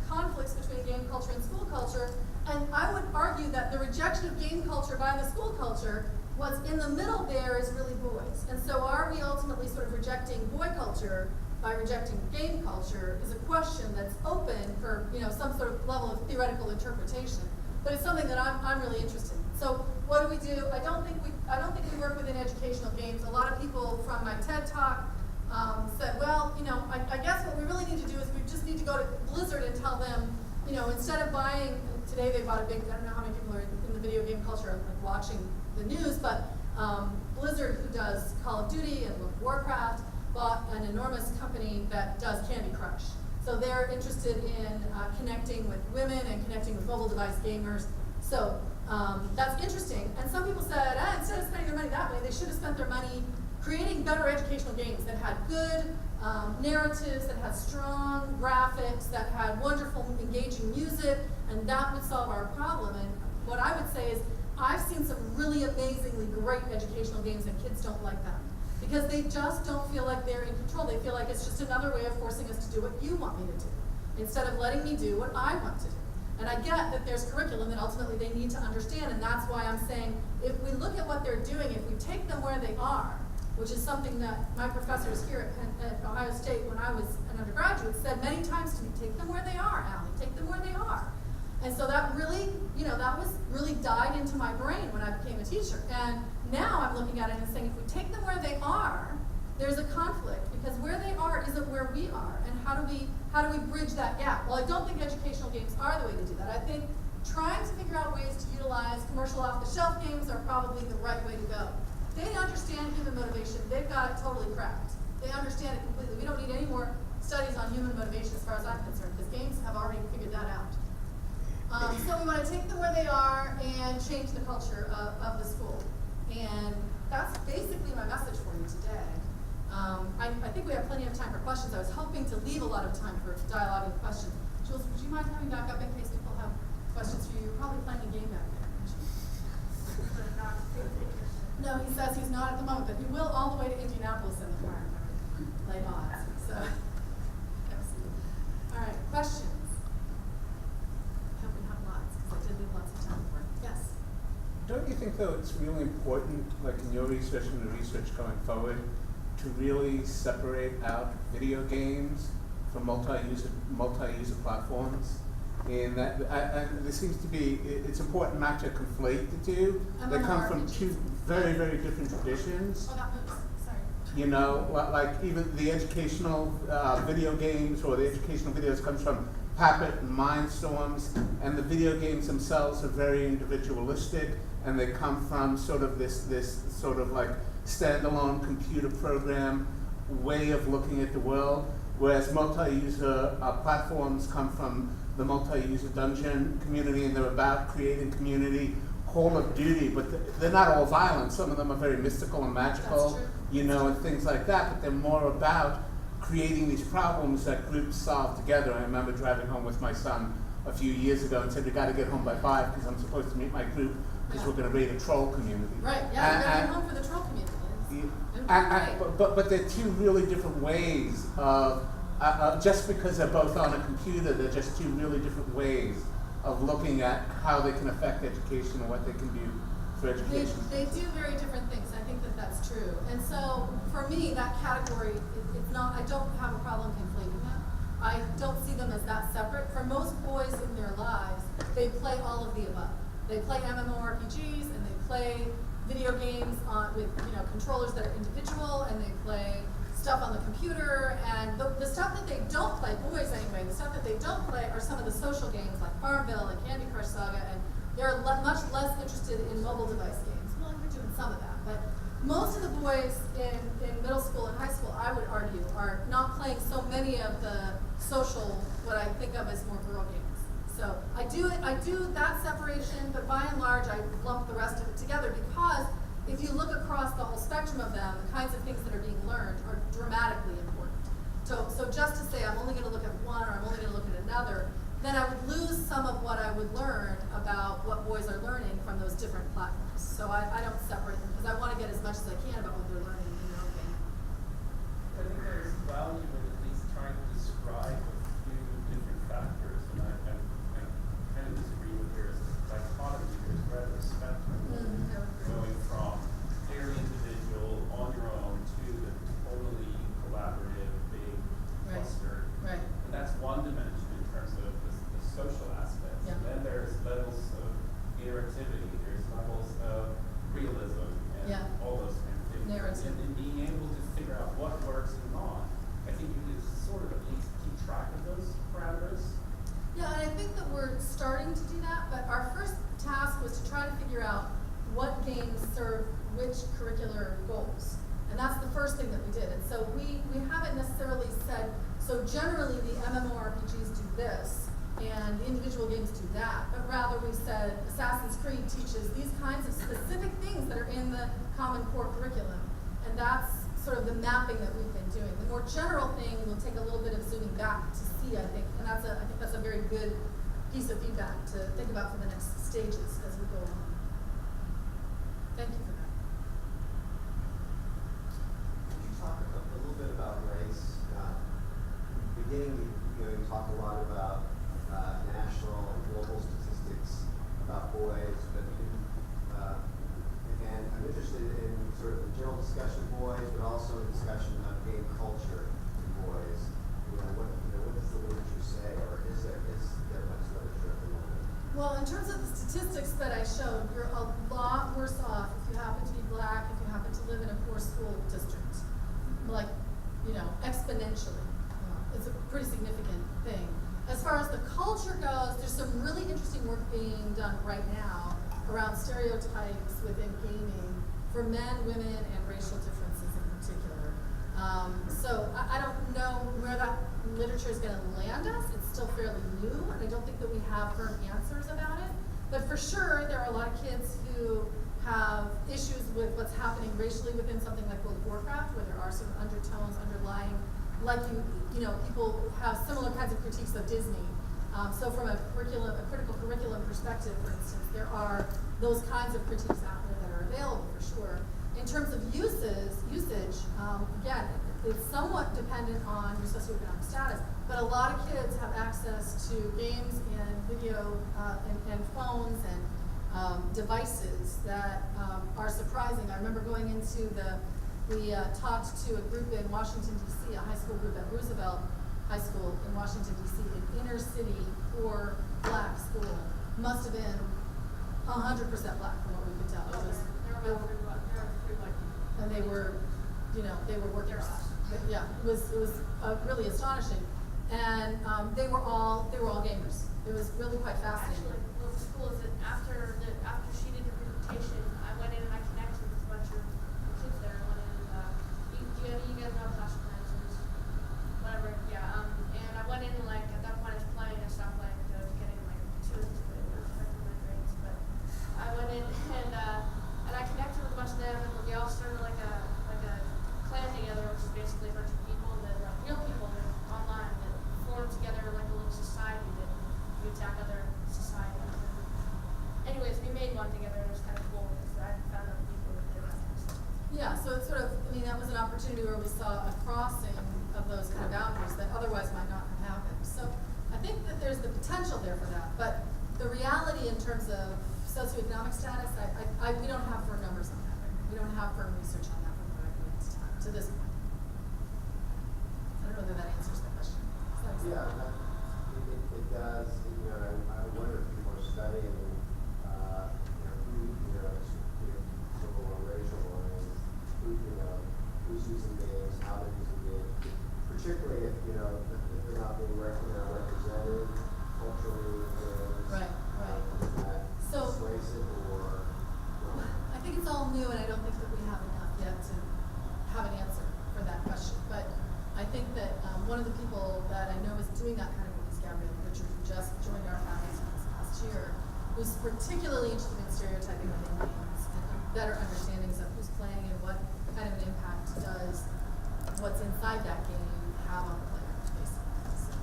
conflicts between game culture and school culture? And I would argue that the rejection of game culture by the school culture, what's in the middle there is really boys. And so are we ultimately sort of rejecting boy culture by rejecting game culture is a question that's open for some sort of level of theoretical interpretation. But it's something that I'm really interested in. So what do we do? I don't think we work within educational games. A lot of people from my TED Talk said, well, I guess what we really need to do is we just need to go to Blizzard and tell them, instead of buying, today they bought a big, I don't know how many people are in the video game culture like watching the news, but Blizzard, who does Call of Duty and Warcraft, bought an enormous company that does Candy Crush. So they're interested in connecting with women and connecting with mobile device gamers. So that's interesting. And some people said, instead of spending their money that way, they should have spent their money creating better educational games that had good narratives, that had strong graphics, that had wonderful, engaging music, and that would solve our problem. And what I would say is, I've seen some really amazingly great educational games, and kids don't like them. Because they just don't feel like they're in control. They feel like it's just another way of forcing us to do what you want me to do, instead of letting me do what I want to do. And I get that there's curriculum that ultimately they need to understand, and that's why I'm saying, if we look at what they're doing, if we take them where they are, which is something that my professors here at Ohio State, when I was an undergraduate, said many times to me, take them where they are, Allie, take them where they are. And so that really, that was really died into my brain when I became a teacher. And now I'm looking at it and saying, if we take them where they are, there's a conflict, because where they are isn't where we are. And how do we bridge that gap? Well, I don't think educational games are the way to do that. I think trying to figure out ways to utilize commercial off-the-shelf games are probably the right way to go. They understand human motivation. They've got it totally cracked. They understand it completely. We don't need any more studies on human motivation as far as I'm concerned, because games have already figured that out. So we want to take them where they are and change the culture of the school. And that's basically my message for you today. I think we have plenty of time for questions. I was hoping to leave a lot of time for dialogue and questions. Jules, would you mind coming back up in case people have questions? questions for you. You're probably playing a game back there, aren't you? No, he says he's not at the moment, but he will all the way to Indianapolis in the car. Lay odds. So, yes. All right, questions? I hope we have lots, because I did leave lots of time for it. Yes? Don't you think, though, it's really important, like in your research and the research going forward, to really separate out video games from multi-user platforms? And that, and there seems to be, it's important not to conflate the two. They come from two very, very different traditions. Oh, that moves. Sorry. You know, like even the educational video games or the educational videos comes from Puppet and Mindstorms, and the video games themselves are very individualistic, and they come from sort of this sort of like standalone computer program way of looking at the world, whereas multi-user platforms come from the multi-user dungeon community, and they're about creating community. Call of Duty, but they're not all violent. Some of them are very mystical and magical, you know, and things like that, but they're more about creating these problems that groups solve together. I remember driving home with my son a few years ago and said, we gotta get home by 5 because I'm supposed to meet my group because we're gonna raid a troll community. Right, yeah, we gotta get home for the troll community. But they're two really different ways of, just because they're both on a computer, they're just two really different ways of looking at how they can affect education and what they can do for education. They do very different things. I think that that's true. And so for me, that category, it's not, I don't have a problem conflating them. I don't see them as that separate. For most boys in their lives, they play all of the above. They play MMORPGs and they play video games with controllers that are individual, and they play stuff on the computer, and the stuff that they don't play, boys anyway, the stuff that they don't play are some of the social games like Farmville and Candy Crush Saga, and they're much less interested in mobile device games. Well, we're doing some of that, but most of the boys in middle school and high school, I would argue, are not playing so many of the social, what I think of as more girl games. So I do that separation, but by and large, I lump the rest of it together because if you look across the whole spectrum of them, the kinds of things that are being learned are dramatically important. So just to say I'm only going to look at one or I'm only going to look at another, then I would lose some of what I would learn about what boys are learning from those different platforms. So I don't separate them because I want to get as much as I can about what they're learning in their own game. I think there's value in at least trying to describe a few different factors, and I kind of disagree with there's dichotomy, there's rather a spectrum going from very individual, on your own, to the totally collaborative, big cluster. Right. And that's one dimension in terms of the social aspects. Yeah. And then there's levels of interactivity, there's levels of realism, and all those kind of things. Narrative. And being able to figure out what works and not, I think you can sort of at least keep track of those parameters. Yeah, and I think that we're starting to do that, but our first task was to try to figure out what games serve which curricular goals. And that's the first thing that we did. And so we haven't necessarily said, so generally the MMORPGs do this, and the individual games do that, but rather we said Assassin's Creed teaches these kinds of specific things that are in the Common Core curriculum. And that's sort of the mapping that we've been doing. The more general thing will take a little bit of zooming back to see, I think, and I think that's a very good piece of feedback to think about for the next stages as we go along. Thank you for that. Could you talk a little bit about race? Beginning, you talk a lot about national and global statistics about boys, but and I'm interested in sort of the general discussion of boys, but also the discussion of game culture in boys. What does the literature say, or is there much literature at the moment? Well, in terms of the statistics that I showed, you're a lot worse off if you happen to be black, if you happen to live in a poor school district, like, exponentially. It's a pretty significant thing. As far as the culture goes, there's some really interesting work being done right now around stereotypes within gaming for men, women, and racial differences in particular. So I don't know where that literature is going to land us. It's still fairly new, and I don't think that we have firm answers about it. But for sure, there are a lot of kids who have issues with what's happening racially within something like World of Warcraft, where there are some undertones underlying, like people have similar kinds of critiques of Disney So from a critical curriculum perspective, for instance, there are those kinds of critiques out there that are available for sure. In terms of usage, again, it's somewhat dependent on your socioeconomic status, but a lot of kids have access to games and video and phones and devices that are surprising. I remember going into we talked to a group in Washington, D.C., a high school group at Roosevelt High School in Washington, D.C., an inner city, poor, black school. Must have been 100% black from what we could tell. It was, and they were, they were workers. Yeah, it was really astonishing. And they were all gamers. It was really quite fascinating. Actually, what was cool is that after she did the presentation, I went in and I connected with a bunch of kids there. I went in and you guys know Clash of Clans is whatever, yeah. And I went in and at that point I was playing, I stopped playing because I was getting too into it. It was affecting my grades. But I went in and I connected with a bunch of them, and we all started like a clan together, which is basically a bunch of people that real people that online that formed together like a little society that you attack other societies. Anyways, we made one together, and it was kind of cool because I found other people that did that kind of stuff. Yeah, so it's sort of, that was an opportunity where we saw a crossing of those kind of boundaries that otherwise might not have happened. So I think that there's the potential there for that, but the reality in terms of socioeconomic status, we don't have firm numbers on that right now. We don't have firm research on that from what I know to this point. I don't know whether that answers the question. Yeah, it does. I wonder if people are studying, civil or racial lines, who's using games, how they're using games, particularly if they're not being represented culturally. Right. Is that So persuasive or? I think it's all new, and I don't think that we have enough yet to have an answer for that question. But I think that one of the people that I know is doing that kind of work is Gabrielle Richard, who just joined our faculty this past year, who's particularly interested in stereotyping within games and better understandings of who's playing and what kind of an impact does what's inside that game have on the player, basically. So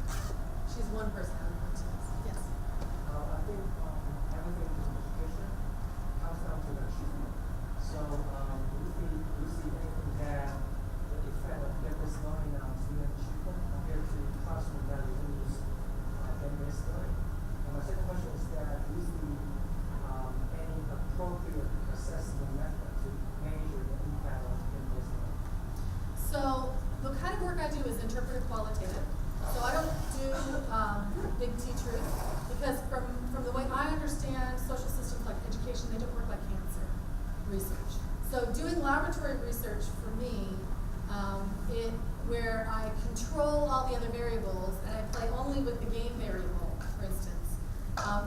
she's one person I would point to. Yes. I think everything in education comes down to the achievement. So do you see anything that the effect of game-based learning on student achievement compared to classroom that we use game-based learning? And my second question is that do you see any appropriate assessment method to measure the impact of game-based learning? So the kind of work I do is interpretive qualitative. So I don't do big T truth because from the way I understand social systems like education, they don't work like cancer research. So doing laboratory research for me, where I control all the other variables and I play only with the game variable, for instance,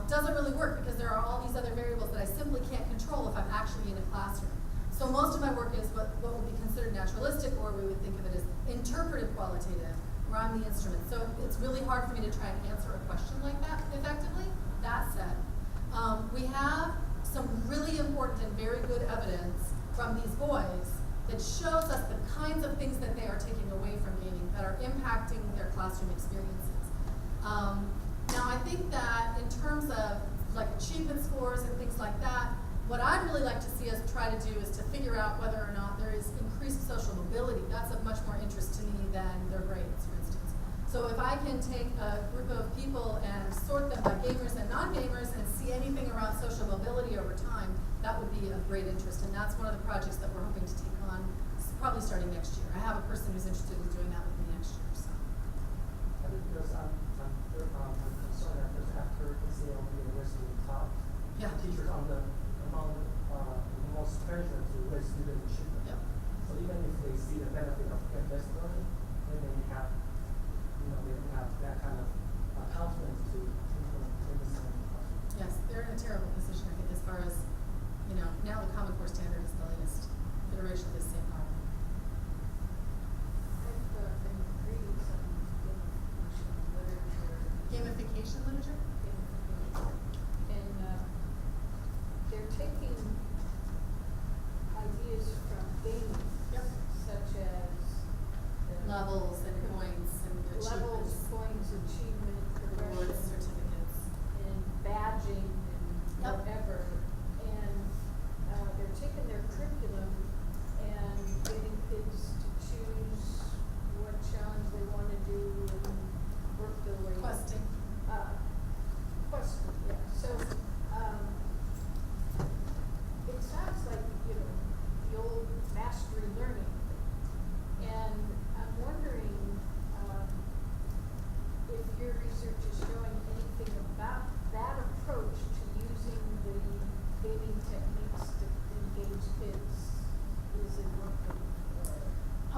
doesn't really work because there are all these other variables that I simply can't control if I'm actually in a classroom. So most of my work is what would be considered naturalistic, or we would think of it as interpretive qualitative, where I'm the instrument. So it's really hard for me to try and answer a question like that effectively. That said, we have some really important and very good evidence from these boys that shows us the kinds of things that they are taking away from gaming that are impacting their classroom experiences. Now I think that in terms of achievement scores and things like that, what I'd really like to see us try to do is to figure out whether or not there is increased social mobility. That's of much more interest to me than their grades, for instance. So if I can take a group of people and sort them by gamers and non-gamers and see anything around social mobility over time, that would be of great interest. And that's one of the projects that we're hoping to take on probably starting next year. I have a person who's interested in doing that with me next year. So. I think because I'm concerned that there's after ACL University taught teachers among the most pressure to raise student achievement. Yeah. So even if they see the benefit of game-based learning, then they have that kind of confidence to implement game-based learning. Yes, they're in a terrible position, I think, as far as, now the Common Core standard is the latest iteration of this same problem. I've been reading some gamification literature. Gamification literature? And they're taking ideas from gaming, such as levels and points and achievements. levels, points, achievement, progression,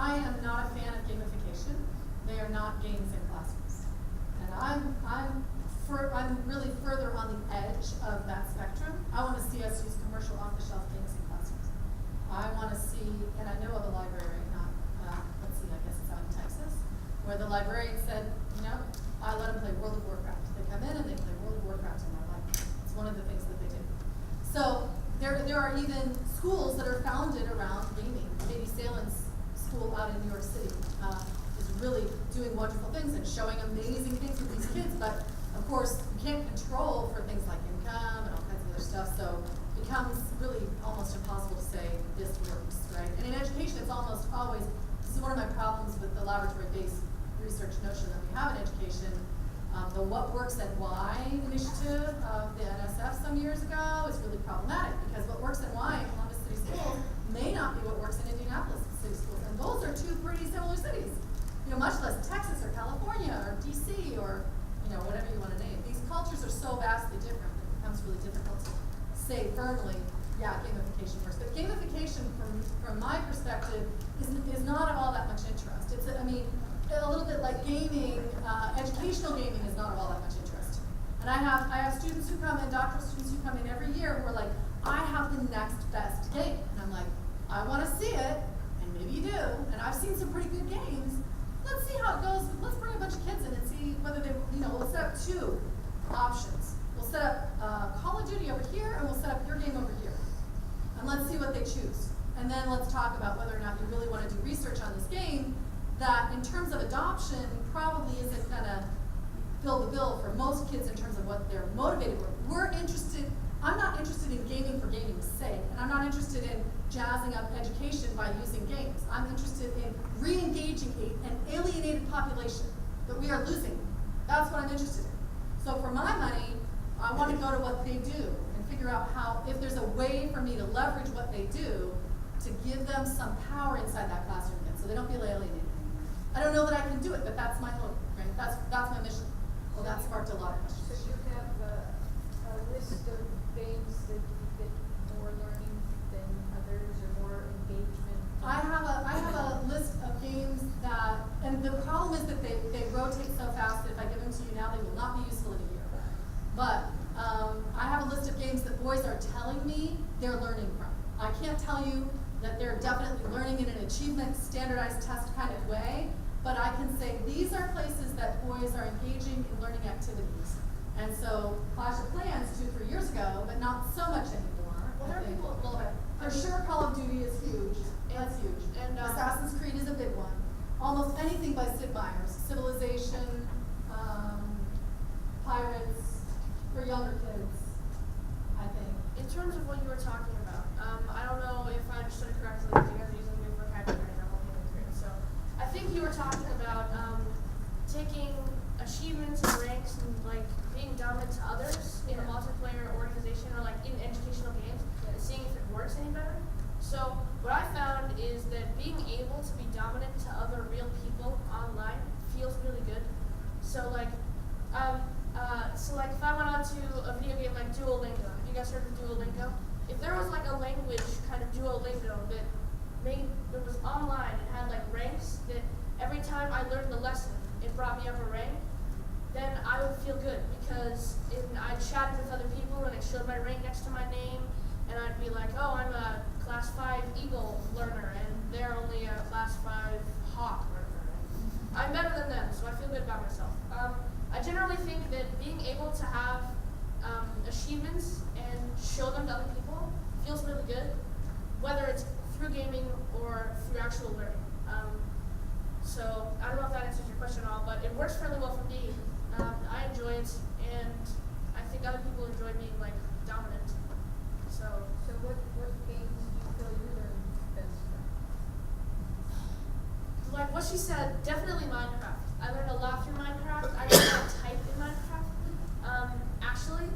I am not a fan of gamification. They are not games in classrooms. And I'm really further on the edge of that spectrum. I want to see us use commercial off-the-shelf games in classrooms. I want to see, and I know of a library, let's see, I guess it's out in Texas, where the librarian said, I let them play World of Warcraft. They come in and they play World of Warcraft in my life. It's one of the things that they do. So there are even schools that are founded around gaming. Katie Salen's school out in New York City is really doing wonderful things and showing amazing things with these kids, but of course you can't control for things like income and all kinds of other stuff, so it becomes really almost impossible to say this works, right? And in education it's almost always, this is one of my problems with the laboratory-based research notion that we have in education. The What Works and Why initiative of the NSF some years ago is really problematic, because what works and why in Columbus City Schools may not be what works in Indianapolis City Schools, and those are two pretty similar cities. Much less Texas or California or DC or whatever you want to name. These cultures are so vastly different that it becomes really difficult to say firmly, yeah, gamification works. But gamification, from my perspective, is not of all that much interest. It's a little bit like gaming. Educational gaming is not of all that much interest. And I have students who come in, doctoral students who come in every year who are like, I have the next best game, and I'm like, I want to see it, and maybe you do. And I've seen some pretty good games. Let's see how it goes. Let's bring a bunch of kids in and see whether they, we'll set up two options. We'll set up Call of Duty over here, and we'll set up your game over here. And let's see what they choose. And then let's talk about whether or not you really want to do research on this game that, in terms of adoption, probably isn't going to fill the bill for most kids in terms of what they're motivated for. I'm not interested in gaming for gaming's sake, and I'm not interested in jazzing up education by using games. I'm interested in re-engaging an alienated population that we are losing. That's what I'm interested in. So for my money, I want to go to what they do and figure out if there's a way for me to leverage what they do to give them some power inside that classroom again, so they don't feel alienated anymore. I don't know that I can do it, but that's my hope, right? That's my mission. Well, that sparked a lot of questions. So you have a list of games that you get more learning than others, or more engagement? I have a list of games that, and the problem is that they rotate so fast that if I give them to you now, they will not be useful in a year. But I have a list of games that boys are telling me they're learning from. I can't tell you that they're definitely learning in an achievement, standardized test kind of way, but I can say these are places that boys are engaging in learning activities. And so Clash of Clans 2-3 years ago, but not so much anymore. Well, there are people, for sure Call of Duty is huge. That's huge. And Assassin's Creed is a big one. Almost anything by Sid Meier's. Civilization, Pirates, for younger kids, I think. in terms of what you were talking about, I don't know if I understood it correctly, because you guys are using new vocabulary and I'm only in third. So I think you were talking about taking achievements and ranks and like being dominant to others in a multiplayer organization or like in educational games and seeing if it works any better. So what I found is that being able to be dominant to other real people online feels really good. So like if I went on to a video game like Duolingo, have you guys heard of Duolingo? If there was like a language kind of Duolingo that was online and had like ranks that every time I learned the lesson, it brought me up a rank, then I would feel good because I chatted with other people and it showed my rank next to my name, and I'd be like, oh, I'm a class 5 Eagle learner and they're only a class 5 Hawk learner. I'm better than them, so I feel good about myself. I generally think that being able to have achievements and show them to other people feels really good, whether it's through gaming or through actual learning. So I don't know if that answers your question at all, but it works fairly well for me. I enjoy it, and I think other people enjoy being like dominant. So what games do you feel you learn best from? Like what she said, definitely Minecraft. I learned a lot through Minecraft. I learned how to type in Minecraft. Actually,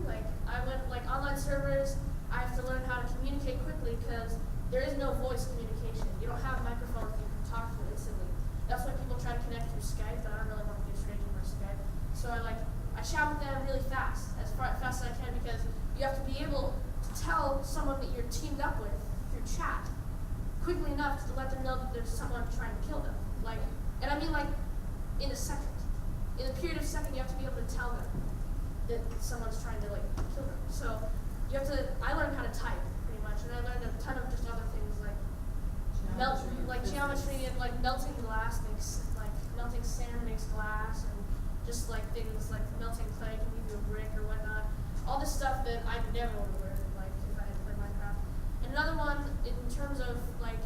I went online servers. I have to learn how to communicate quickly because there is no voice communication. You don't have microphones that you can talk to instantly. That's why people try to connect through Skype, but I don't really want to be a stranger for Skype. So I chat with them really fast, as fast as I can, because you have to be able to tell someone that you're teamed up with through chat quickly enough to let them know that there's someone trying to kill them. Like, and I mean like in a second. In a period of a second, you have to be able to tell them that someone's trying to like kill them. So you have to. I learned how to type pretty much, and I learned a ton of just other things like geometry and like melting glass makes like melting sand makes glass, and just like things like melting clay can give you a brick or whatnot. All this stuff that I never would have learned like if I had played Minecraft. And another one in terms of like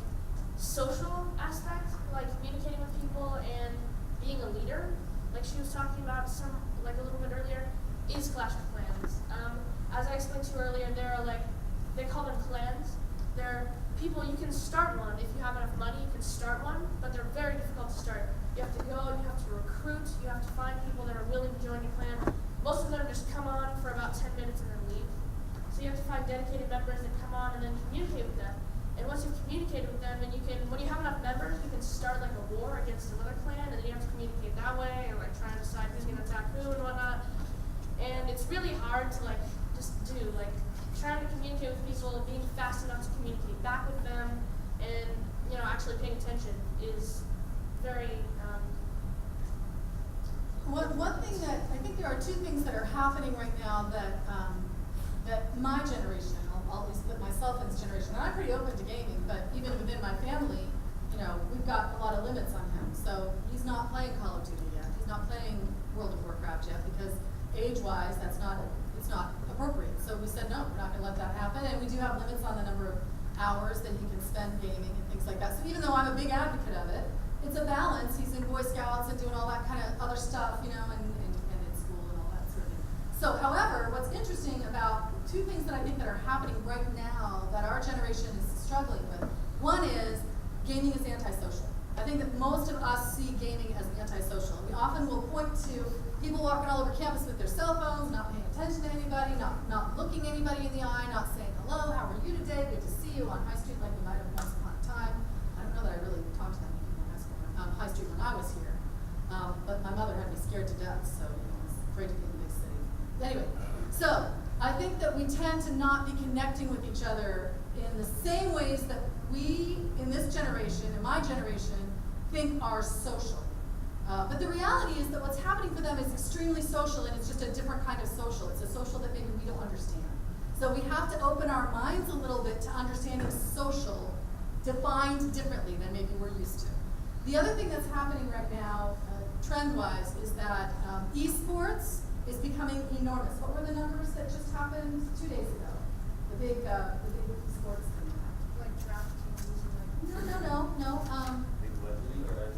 social aspect, like communicating with people and being a leader, like she was talking about some like a little bit earlier, is Clash of Clans. As I explained to you earlier, there are like they call them clans. They're people you can start one if you have enough money. You can start one, but they're very difficult to start. You have to go, you have to recruit, you have to find people that are willing to join your clan. Most of them just come on for about 10 minutes and then leave. So you have to find dedicated members that come on and then communicate with them. And once you've communicated with them, then you can, when you have enough members, you can start like a war against another clan, and then you have to communicate that way, and like try and decide who's gonna attack who and whatnot. And it's really hard to like just do, like trying to communicate with people, being fast enough to communicate back with them, and you know, actually paying attention is very, One thing that, I think there are two things that are happening right now that, that my generation, I'll at least put myself in this generation, and I'm pretty open to gaming, but even within my family, you know, we've got a lot of limits on him. So he's not playing Call of Duty yet. He's not playing World of Warcraft yet because age-wise, it's not appropriate. So we said, no, we're not gonna let that happen. And we do have limits on the number of hours that he can spend gaming and things like that. So even though I'm a big advocate of it, it's a balance. He's in Boy Scouts and doing all that kind of other stuff, you know, and in school and all that sort of thing. So, however, what's interesting about two things that I think that are happening right now that our generation is struggling with. One is gaming is antisocial. I think that most of us see gaming as antisocial. We often will point to people walking all over campus with their cell phones, not paying attention to anybody, not looking anybody in the eye, not saying hello, how are you today, good to see you on High Street like we might have once upon a time. I don't know that I really talked to that many people on High Street when I was here, but my mother had me scared to death, so you know, I was afraid to be in the big city. Anyway, so I think that we tend to not be connecting with each other in the same ways that we, in this generation, in my generation, think are social. But the reality is that what's happening for them is extremely social, and it's just a different kind of social. It's a social that maybe we don't understand. So we have to open our minds a little bit to understanding social defined differently than maybe we're used to. The other thing that's happening right now, trend-wise, is that esports is becoming enormous. What were the numbers that just happened 2 days ago? The big esports thing. like draft teams and like. No.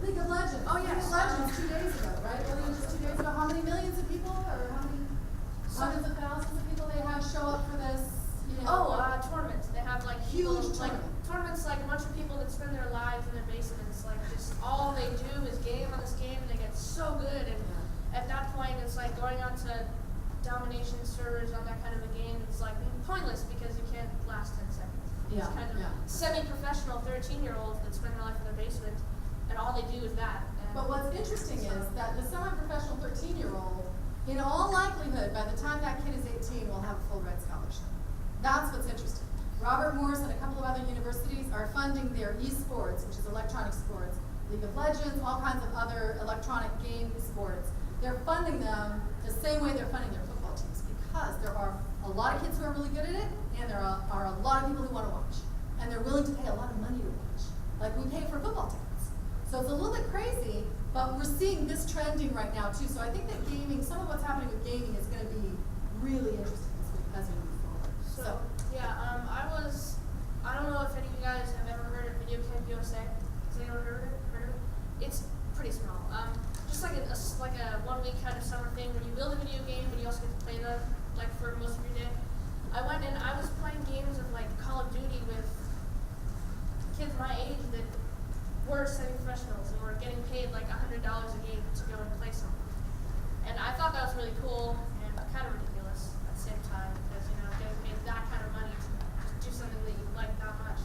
League of Legends. Oh yeah, League of Legends 2 days ago, right? Wasn't it just 2 days ago? How many millions of people, or how many hundreds of thousands of people they had show up for this? You know, Tournaments. They have like huge people, like tournaments, like a bunch of people that spend their lives in their basements, like just all they do is game on this game, and they get so good. And at that point, it's like going on to domination servers on that kind of a game. It's like pointless because you can't last 10 seconds. It's kind of semi-professional 13-year-olds that spend their life in their basement, and all they do is that. But what's interesting is that the semi-professional 13-year-old, in all likelihood, by the time that kid is 18, will have a full ride scholarship. That's what's interesting. Robert Morris and a couple of other universities are funding their esports, which is electronic sports, League of Legends, all kinds of other electronic game sports. They're funding them the same way they're funding their football teams, because there are a lot of kids who are really good at it, and there are a lot of people who want to watch. And they're willing to pay a lot of money to watch. Like we pay for football tickets. So it's a little bit crazy, but we're seeing this trending right now too. So I think that gaming, some of what's happening with gaming is going to be really interesting as we move forward. So I don't know if any of you guys have ever heard of Video Camp USA. Has anyone heard of it? It's pretty small. Just like a 1 week kind of summer thing where you build a video game, but you also get to play them like for most of your day. I went and I was playing games of like Call of Duty with kids my age that were semi-professionals and were getting paid like $100 a game to go and play something. And I thought that was really cool and kind of ridiculous at the same time, because you know, getting paid that kind of money to do something that you like that much.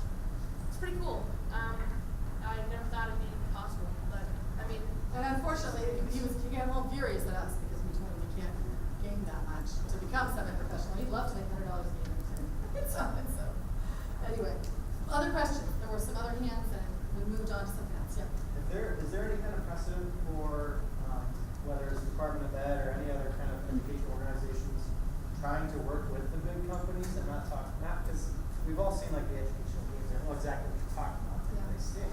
It's pretty cool. I never thought it'd be possible, but I mean. And unfortunately, he got a little furious at us because we told him he can't game that much to become semi-professional. He'd love to make $100 a game. So anyway, other questions? There were some other hands Yeah. Is there any kind of precedent for, whether it's Department of Ed or any other kind of educational organizations trying to work with the big companies and not because we've all seen like the educational games, I know exactly what you're talking about, they stink,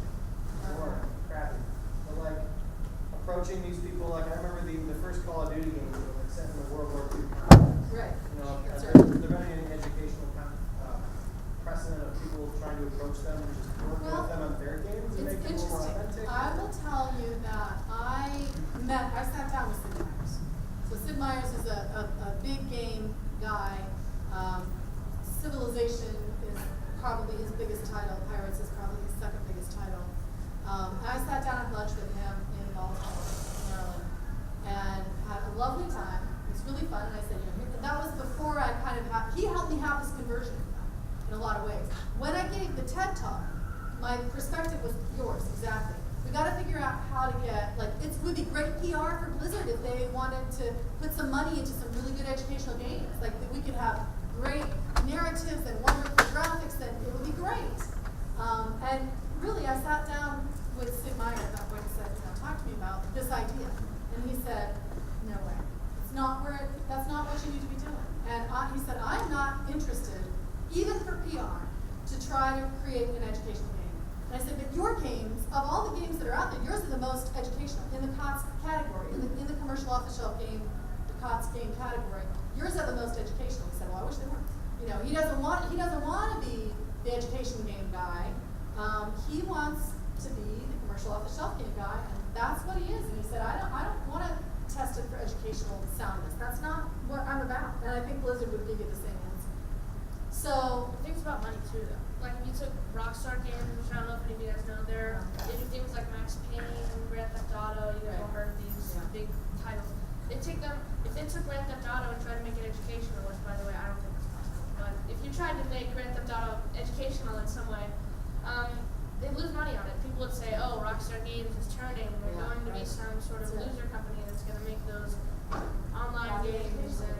boring, crappy, but like approaching these people, like I remember the first Call of Duty game, like set in the World War II context. Right. You know, That's has right. there been any educational precedent of people trying to approach them and just work with them on their games and make them more authentic? I will tell you that I sat down with Sid Meier's. So Sid Meier's is a big game guy. Civilization is probably his biggest title. Pirates is probably his second biggest title. I sat down at lunch with him in Baltimore, Maryland, and had a lovely time. It was really fun, and I said, that was before I kind of he helped me have this conversion in a lot of ways. When I gave the TED Talk, my perspective was yours, exactly. We got to figure out how to get, it would be great PR for Blizzard if they wanted to put some money into some really good educational games. Like, that we could have great narratives and wonderful graphics, and it would be great. And really, I sat down with Sid Meier at that point and said, talk to me about this idea. And he said, no way. That's not what you need to be doing. And he said, I'm not interested, even for PR, to try to create an educational game. And I said, but your games, of all the games that are out there, yours are the most educational in the COTS category, in the commercial off-the-shelf game, the COTS game category. Yours are the most educational. He said, well, I wish they weren't. He doesn't want to be the education game guy. He wants to be the commercial off-the-shelf game guy, and that's what he is. And he said, I don't want to test it for educational soundness. That's not what I'm about. And I think Blizzard would give you the same answer. So I think it's about money too, though. Like if you took Rockstar Games, which I don't know if any of you guys know, they do things like Max Payne, Grand Theft Auto. You guys all heard of these big titles. If they took Grand Theft Auto and tried to make it educational, which by the way I don't think is possible, but if you tried to make Grand Theft Auto educational in some way, they'd lose money on it. People would say, oh, Rockstar Games is turning. They're going to be some sort of loser company that's going to make those online games, and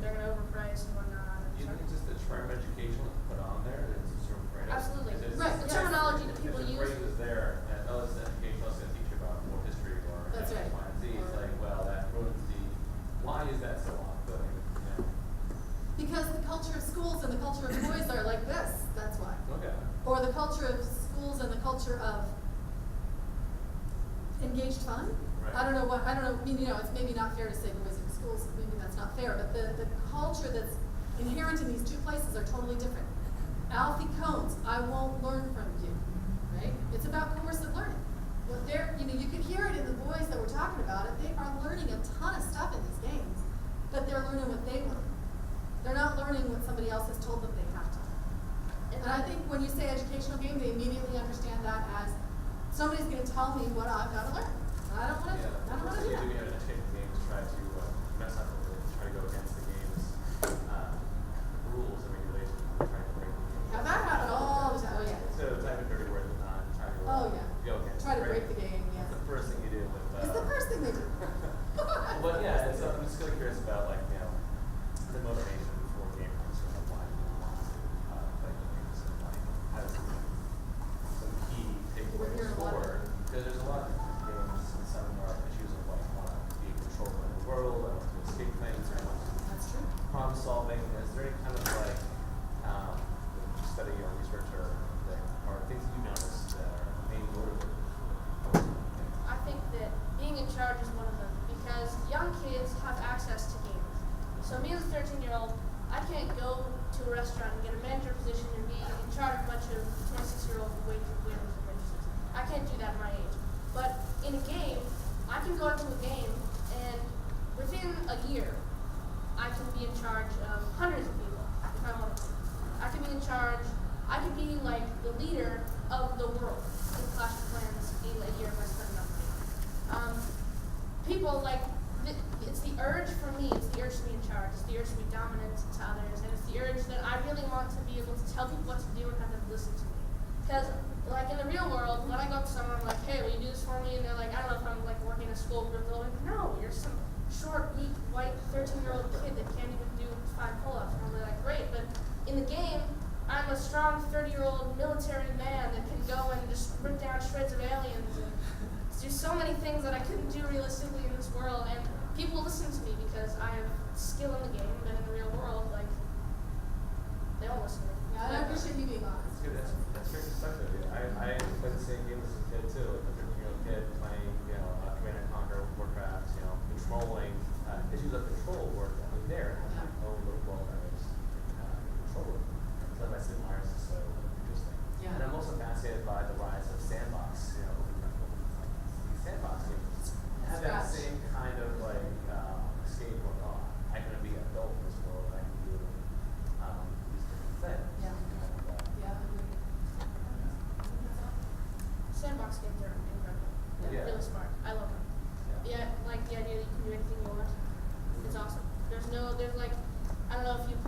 they're going to overprice and whatnot. You think just the term educational put on there is sort of right? Absolutely. Right. The terminology that people use. If the phrase is there, and oh, it's educational, it's going to teach you about more history or That's X, right. Y, and Z. It's like, well, that ruins the. Why is that so off-putting? Because the culture of schools and the culture of boys are like this. That's why. Okay. Or the culture of schools and the culture of engaged fun. Right. I don't know. It's maybe not fair to say boys in schools. Maybe that's not fair. But the culture that's inherent in these two places are totally different. Alfie Cohn's I won't learn from you, right? It's about coercive learning. What you could hear it in the boys that we're talking about it. They are learning a ton of stuff in these games, but they're learning what they learn. They're not learning what somebody else has told them they have to. And I think when you say educational game, they immediately understand that as somebody's going to tell me what I've got to learn. I don't want to. I don't want to do that. Usually, educational games try to mess up with it, try to go against the game's rules and regulations, try to break the game. Now that happens all the time. Oh yeah. So type in dirty words and not try to go against. Try to break the game. Yeah. It's the first thing you do with. It's the first thing they do. But yeah, I'm just really curious about the motivation for gamers and why people want to play games and have some key takeaways for. Because there's a lot of games and some are issues of want to be in control of the world, I want to escape things, or want to That's true. problem solving. Is there any kind of study or research or things that you noticed that are main motivators? I think that being in charge is one of them, because young kids have access to games. So me as a 13-year-old, I can't go to a restaurant and get a manager position and be in charge of a bunch of 26-year-old waiters and waitresses. I can't do that at my age. But in a game, I can go into a game, and within a year, I can be in charge of hundreds of people if I want to. I can be in charge. I can be like the leader of the world in Clash of Clans in a year if I spend enough money. People it's the urge for me. It's the urge to be in charge. It's the urge to be dominant to others, and it's the urge that I really want to be able to tell people what to do and have them listen to me. Because in the real world, when I go up to someone, I'm like, hey, will you do this for me? And they're like, I don't know if I'm working in a school group. They're like, no, you're some short, weak, white, 13-year-old kid that can't even do 5 pull-ups. And I'm like, great, but in the game, I'm a strong 30-year-old military man that can go and just rip down shreds of aliens do so many things that I couldn't do realistically in this world, and people listen to me because I have skill in the game, but in the real world, like, they don't listen to me. Yeah, and I appreciate you being honest. That's great perspective. I played the same game as a kid too, like a 13-year-old kid playing, Command and Conquer, Warcraft, controlling issues of control were definitely there. I had my own little world I was controlling. So my Sid Meier's is so interesting. Yeah. And I'm also fascinated by the rise of sandbox, these sandbox games have that Scratch. same kind of like escape going on. I can be an adult in this world, I can do these different things. Yeah. Yeah, I agree. Sandbox games are incredible. Yeah. Really smart. I love them. Yeah, like the idea that you can do anything you want. It's awesome. There's like, I don't know if you've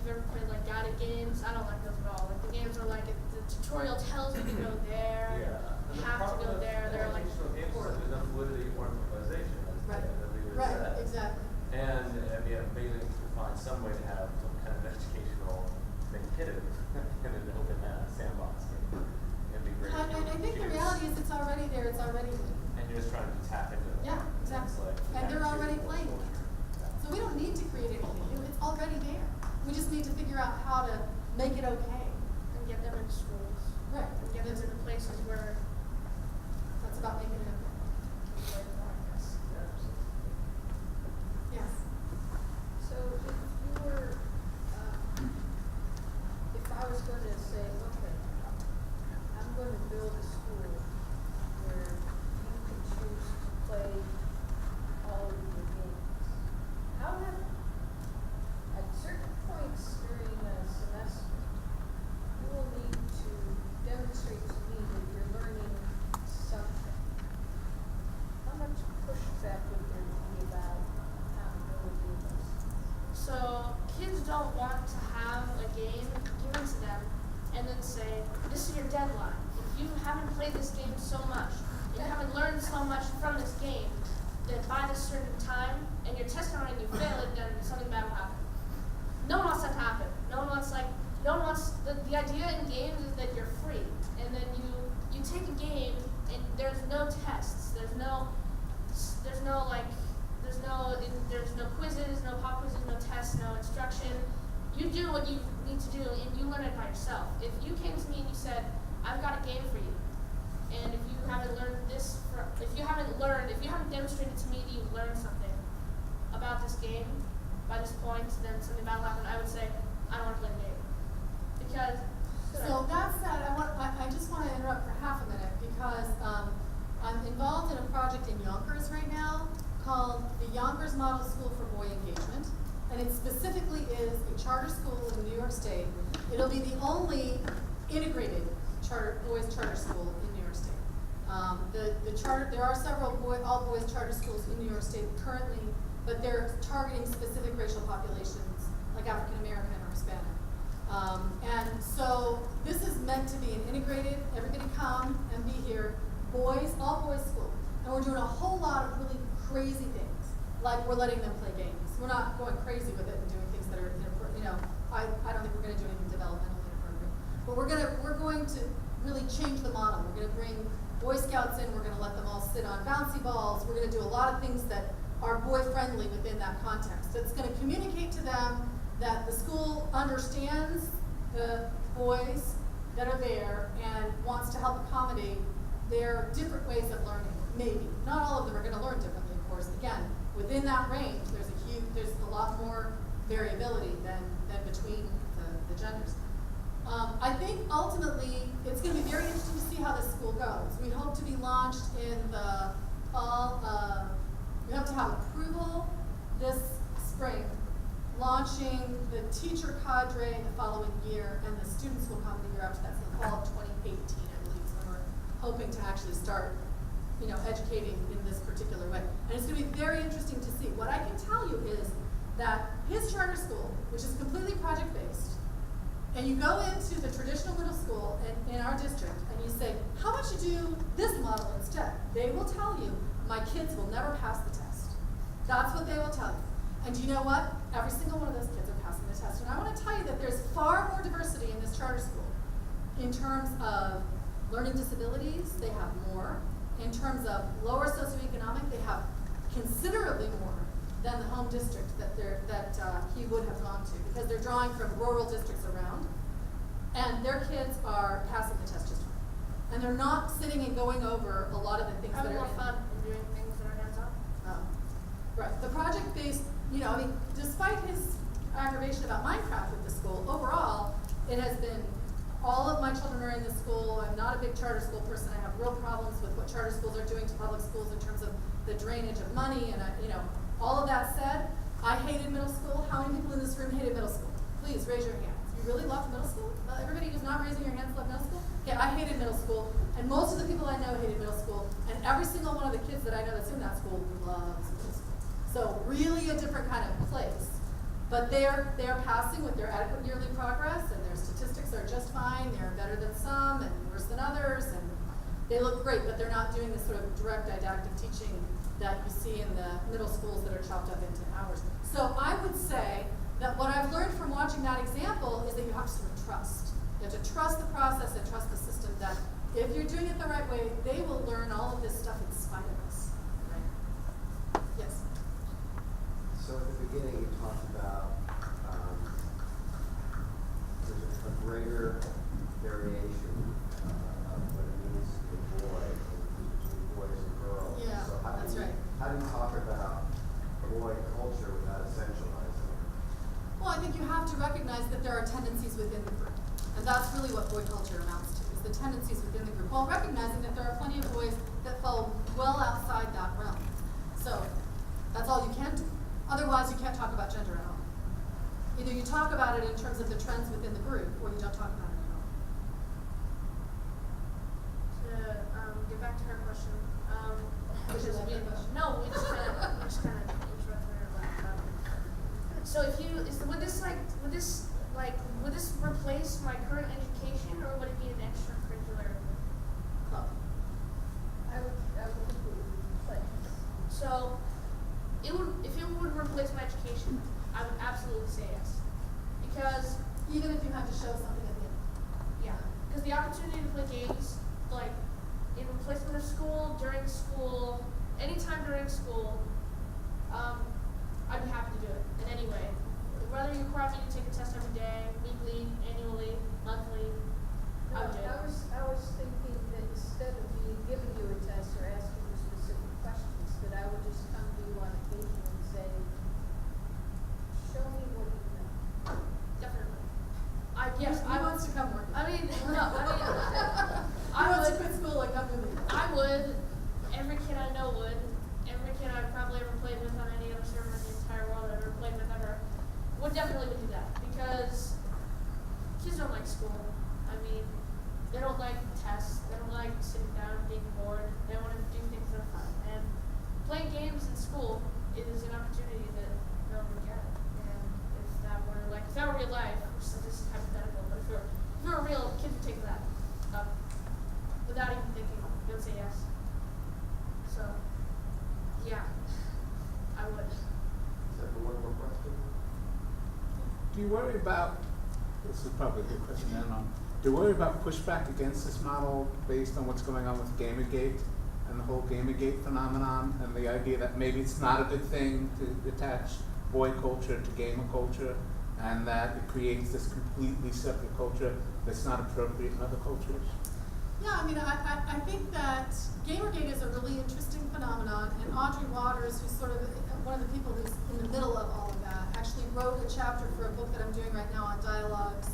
ever played like guided games. I don't like those at all. Like the games are like, the tutorial tells you to go there. Yeah. You have to go there. They're like, games is there's enough fluidity or improvisation, Right. as we were Right, said. exactly. And it'd be amazing to find some way to have some kind of educational thing hidden in an open sandbox game. It'd be great. I think the reality is it's already there, it's already there. And you're just trying to tap into it. Yeah, exactly. It's like, And they're already choose playing culture. it. So we don't need to create anything new, it's already there. We just need to figure out how to make it okay. and get them in schools. Right. And get them to the places where That's about making it okay. they want us. Yeah, absolutely. Yes. So if you were, if I was going to say, okay, I'm going to build a school where you can choose to play all of your games. However, at certain points during a semester, you will need to demonstrate to me that you're learning something. How much pushback would there be about accountability of those things? So kids don't want to have a game given to them and then say, this is your deadline. If you haven't played this game so much, and you haven't learned so much from this game, then by this certain time, and you're testing on it and you fail it, then something bad will happen. No one wants that to happen. No one wants the idea in games is that you're free. And then you take a game and there's no tests. There's no quizzes, no pop quizzes, no tests, no instruction. You do what you need to do and you learn it by yourself. If you came to me and you said, I've got a game for you, and if you haven't demonstrated to me that you've learned something about this game by this point, then something bad will happen, I would say, I don't want to play the game. Because So that said, I just want to interrupt for half a minute because I'm involved in a project in Yonkers right now called the Yonkers Model School for Boy Engagement, and it specifically is a charter school in New York State. It'll be the only integrated boys charter school in New York State. There are several all boys charter schools in New York State currently, but they're targeting specific racial populations like African American or Hispanic. And so this is meant to be an integrated, everybody come and be here, all boys school. And we're doing a whole lot of really crazy things, like we're letting them play games. We're not going crazy with it and doing things that are, I don't think we're gonna do anything developmentally inappropriate. But we're going to really change the model. We're gonna bring Boy Scouts in, we're gonna let them all sit on bouncy balls. We're gonna do a lot of things that are boy-friendly within that context. It's gonna communicate to them that the school understands the boys that are there and wants to help accommodate their different ways of learning, maybe. Not all of them are gonna learn differently, of course. Again, within that range, there's a lot more variability than between the genders. I think ultimately, it's gonna be very interesting to see how this school goes. We hope to be launched in the fall, we hope to have approval this spring, launching the teacher cadre the following year, and the students will come the year after that, so the fall of 2018, I believe, is when we're hoping to actually start, educating in this particular way. And it's gonna be very interesting to see. What I can tell you is that his charter school, which is completely project-based, and you go into the traditional middle school in our district, and you say, how about you do this model instead? They will tell you, my kids will never pass the test. That's what they will tell you. And you know what? Every single one of those kids are passing the test. And I want to tell you that there's far more diversity in this charter school in terms of learning disabilities. They have more. In terms terms of lower socioeconomic, they have considerably more than the home district that he would have gone to, because they're drawing from rural districts around, and their kids are passing the test just fine. And they're not sitting and going over a lot of the things Having that are more fun and doing things that are hands-on. Right. The project-based, I mean, despite his aggravation about Minecraft with the school, overall, it has been, all of my children are in this school. I'm not a big charter school person. I have real problems with what charter schools are doing to public schools in terms of the drainage of money, and all of that said, I hated middle school. How many people in this room hated middle school? Please raise your hands. You really loved middle school? Everybody who's not raising your hands loved middle school? Okay, I hated middle school, and most of the people I know hated middle school, and every single one of the kids that I know that's in that school loves middle school. So really a different kind of place. But they're passing with their adequate yearly progress, and their statistics are just fine. They're better than some and worse than others, and they look great, but they're not doing the sort of direct didactic teaching that you see in the middle schools that are chopped up into hours. So I would say that what I've learned from watching that example is that you have to sort of trust. You have to trust the process and trust the system, that if you're doing it the right way, they will learn all of this stuff in spite of us. Right? Yes? So at the beginning you talked about there's a greater variation of what it means to be a boy between boys and girls. Yeah, so that's right. How do you talk about boy culture without essentializing it? Well, I think you have to recognize that there are tendencies within the group. And that's really what boy culture amounts to, is the tendencies within the group, while recognizing that there are plenty of boys that fall well outside that realm. So that's all you can do. Otherwise, you can't talk about gender at all. Either you talk about it in terms of the trends within the group, or you don't talk about it at all. To get back to her question, Which is a good question. No, we just kind of interrupted her. So would this replace my current education, or would it be an extracurricular club? I would think it would replace. So if it would replace my education, I would absolutely say yes. Because even if you had to show something at the end. Yeah, because the opportunity to play games, like in replacement of school, during school, anytime during school, I'd be happy to do it in any way. Whether you require me to take a test every day, weekly, annually, monthly, I would do it. I was thinking that instead of me giving you a test or asking you specific questions, that I would just come to you on occasion and say, show me what you know. Definitely. He wants to come work. I mean, no, He wants to quit school and come to me. I would. Every kid I know would. Every kid I've probably ever played with on any other server in the entire world I've ever played with ever would definitely do that, because kids don't like school. I mean, they don't like tests. They don't like sitting down and being bored. They want to do things that are fun. And playing games in school is an opportunity that no one would get. And if that were real life, which is just hypothetical, but if it were real, kids would take that up without even thinking. They would say yes. So, yeah, I would. Except for one more question. Do you worry about, this is probably a good question to end on, do you worry about pushback against this model based on what's going on with Gamergate and the whole Gamergate phenomenon, and the idea that maybe it's not a good thing to attach boy culture to gamer culture, and that it creates this completely separate culture that's not appropriate in other cultures? Yeah, I mean, I think that Gamergate is a really interesting phenomenon, and Audrey Waters, who's sort of one of the people who's in the middle of all of that, actually wrote a chapter for a book that I'm doing right now on dialogues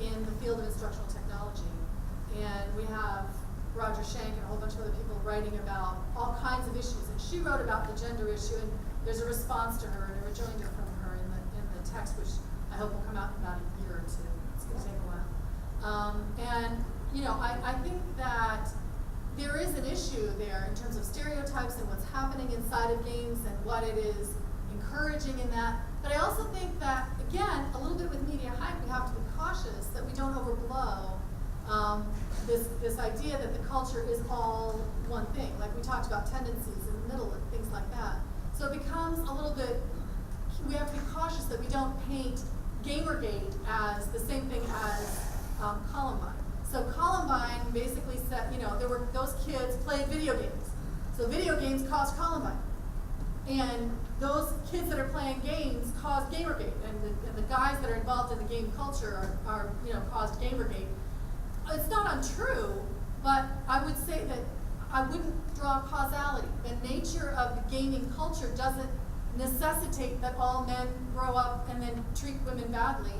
in the field of instructional technology. And we have Roger Schenk and a whole bunch of other people writing about all kinds of issues. And she wrote about the gender issue, and there's a response to her and a rejoinder from her in the text, which I hope will come out in about a year or two. It's going to take a while. I think that there is an issue there in terms of stereotypes and what's happening inside of games and what it is encouraging in that. But I also think that, again, a little bit with media hype, we have to be cautious that we don't overblow this idea that the culture is all one thing. Like we talked about tendencies in the middle and things like that. So it becomes a little bit, we have to be cautious that we don't paint Gamergate as the same thing as Columbine. So Columbine basically said, those kids played video games. So video games caused Columbine. And those kids that are playing games caused Gamergate, and the guys that are involved in the game culture are caused Gamergate. It's not untrue, but I would say that I wouldn't draw causality. The nature of the gaming culture doesn't necessitate that all men grow up and then treat women badly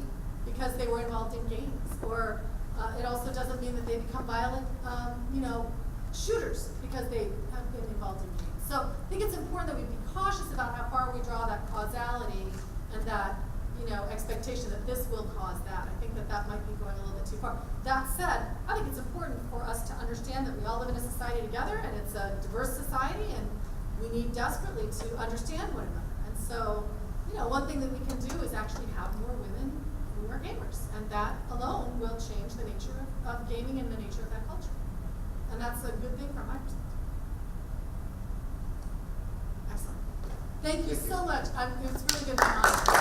because they were involved in games. Or it also doesn't mean that they become violent, shooters because they have been involved in games. So I think it's important that we be cautious about how far we draw that causality and that, expectation that this will cause that. I think that might be going a little bit too far. That said, I think it's important for us to understand that we all live in a society together, and it's a diverse society, and we need desperately to understand one another. And so, one thing that we can do is actually have more women who are gamers, and that alone will change the nature of gaming and the nature of that culture. And that's a good thing from my perspective. Excellent. Thank you so much. It was really good to be on.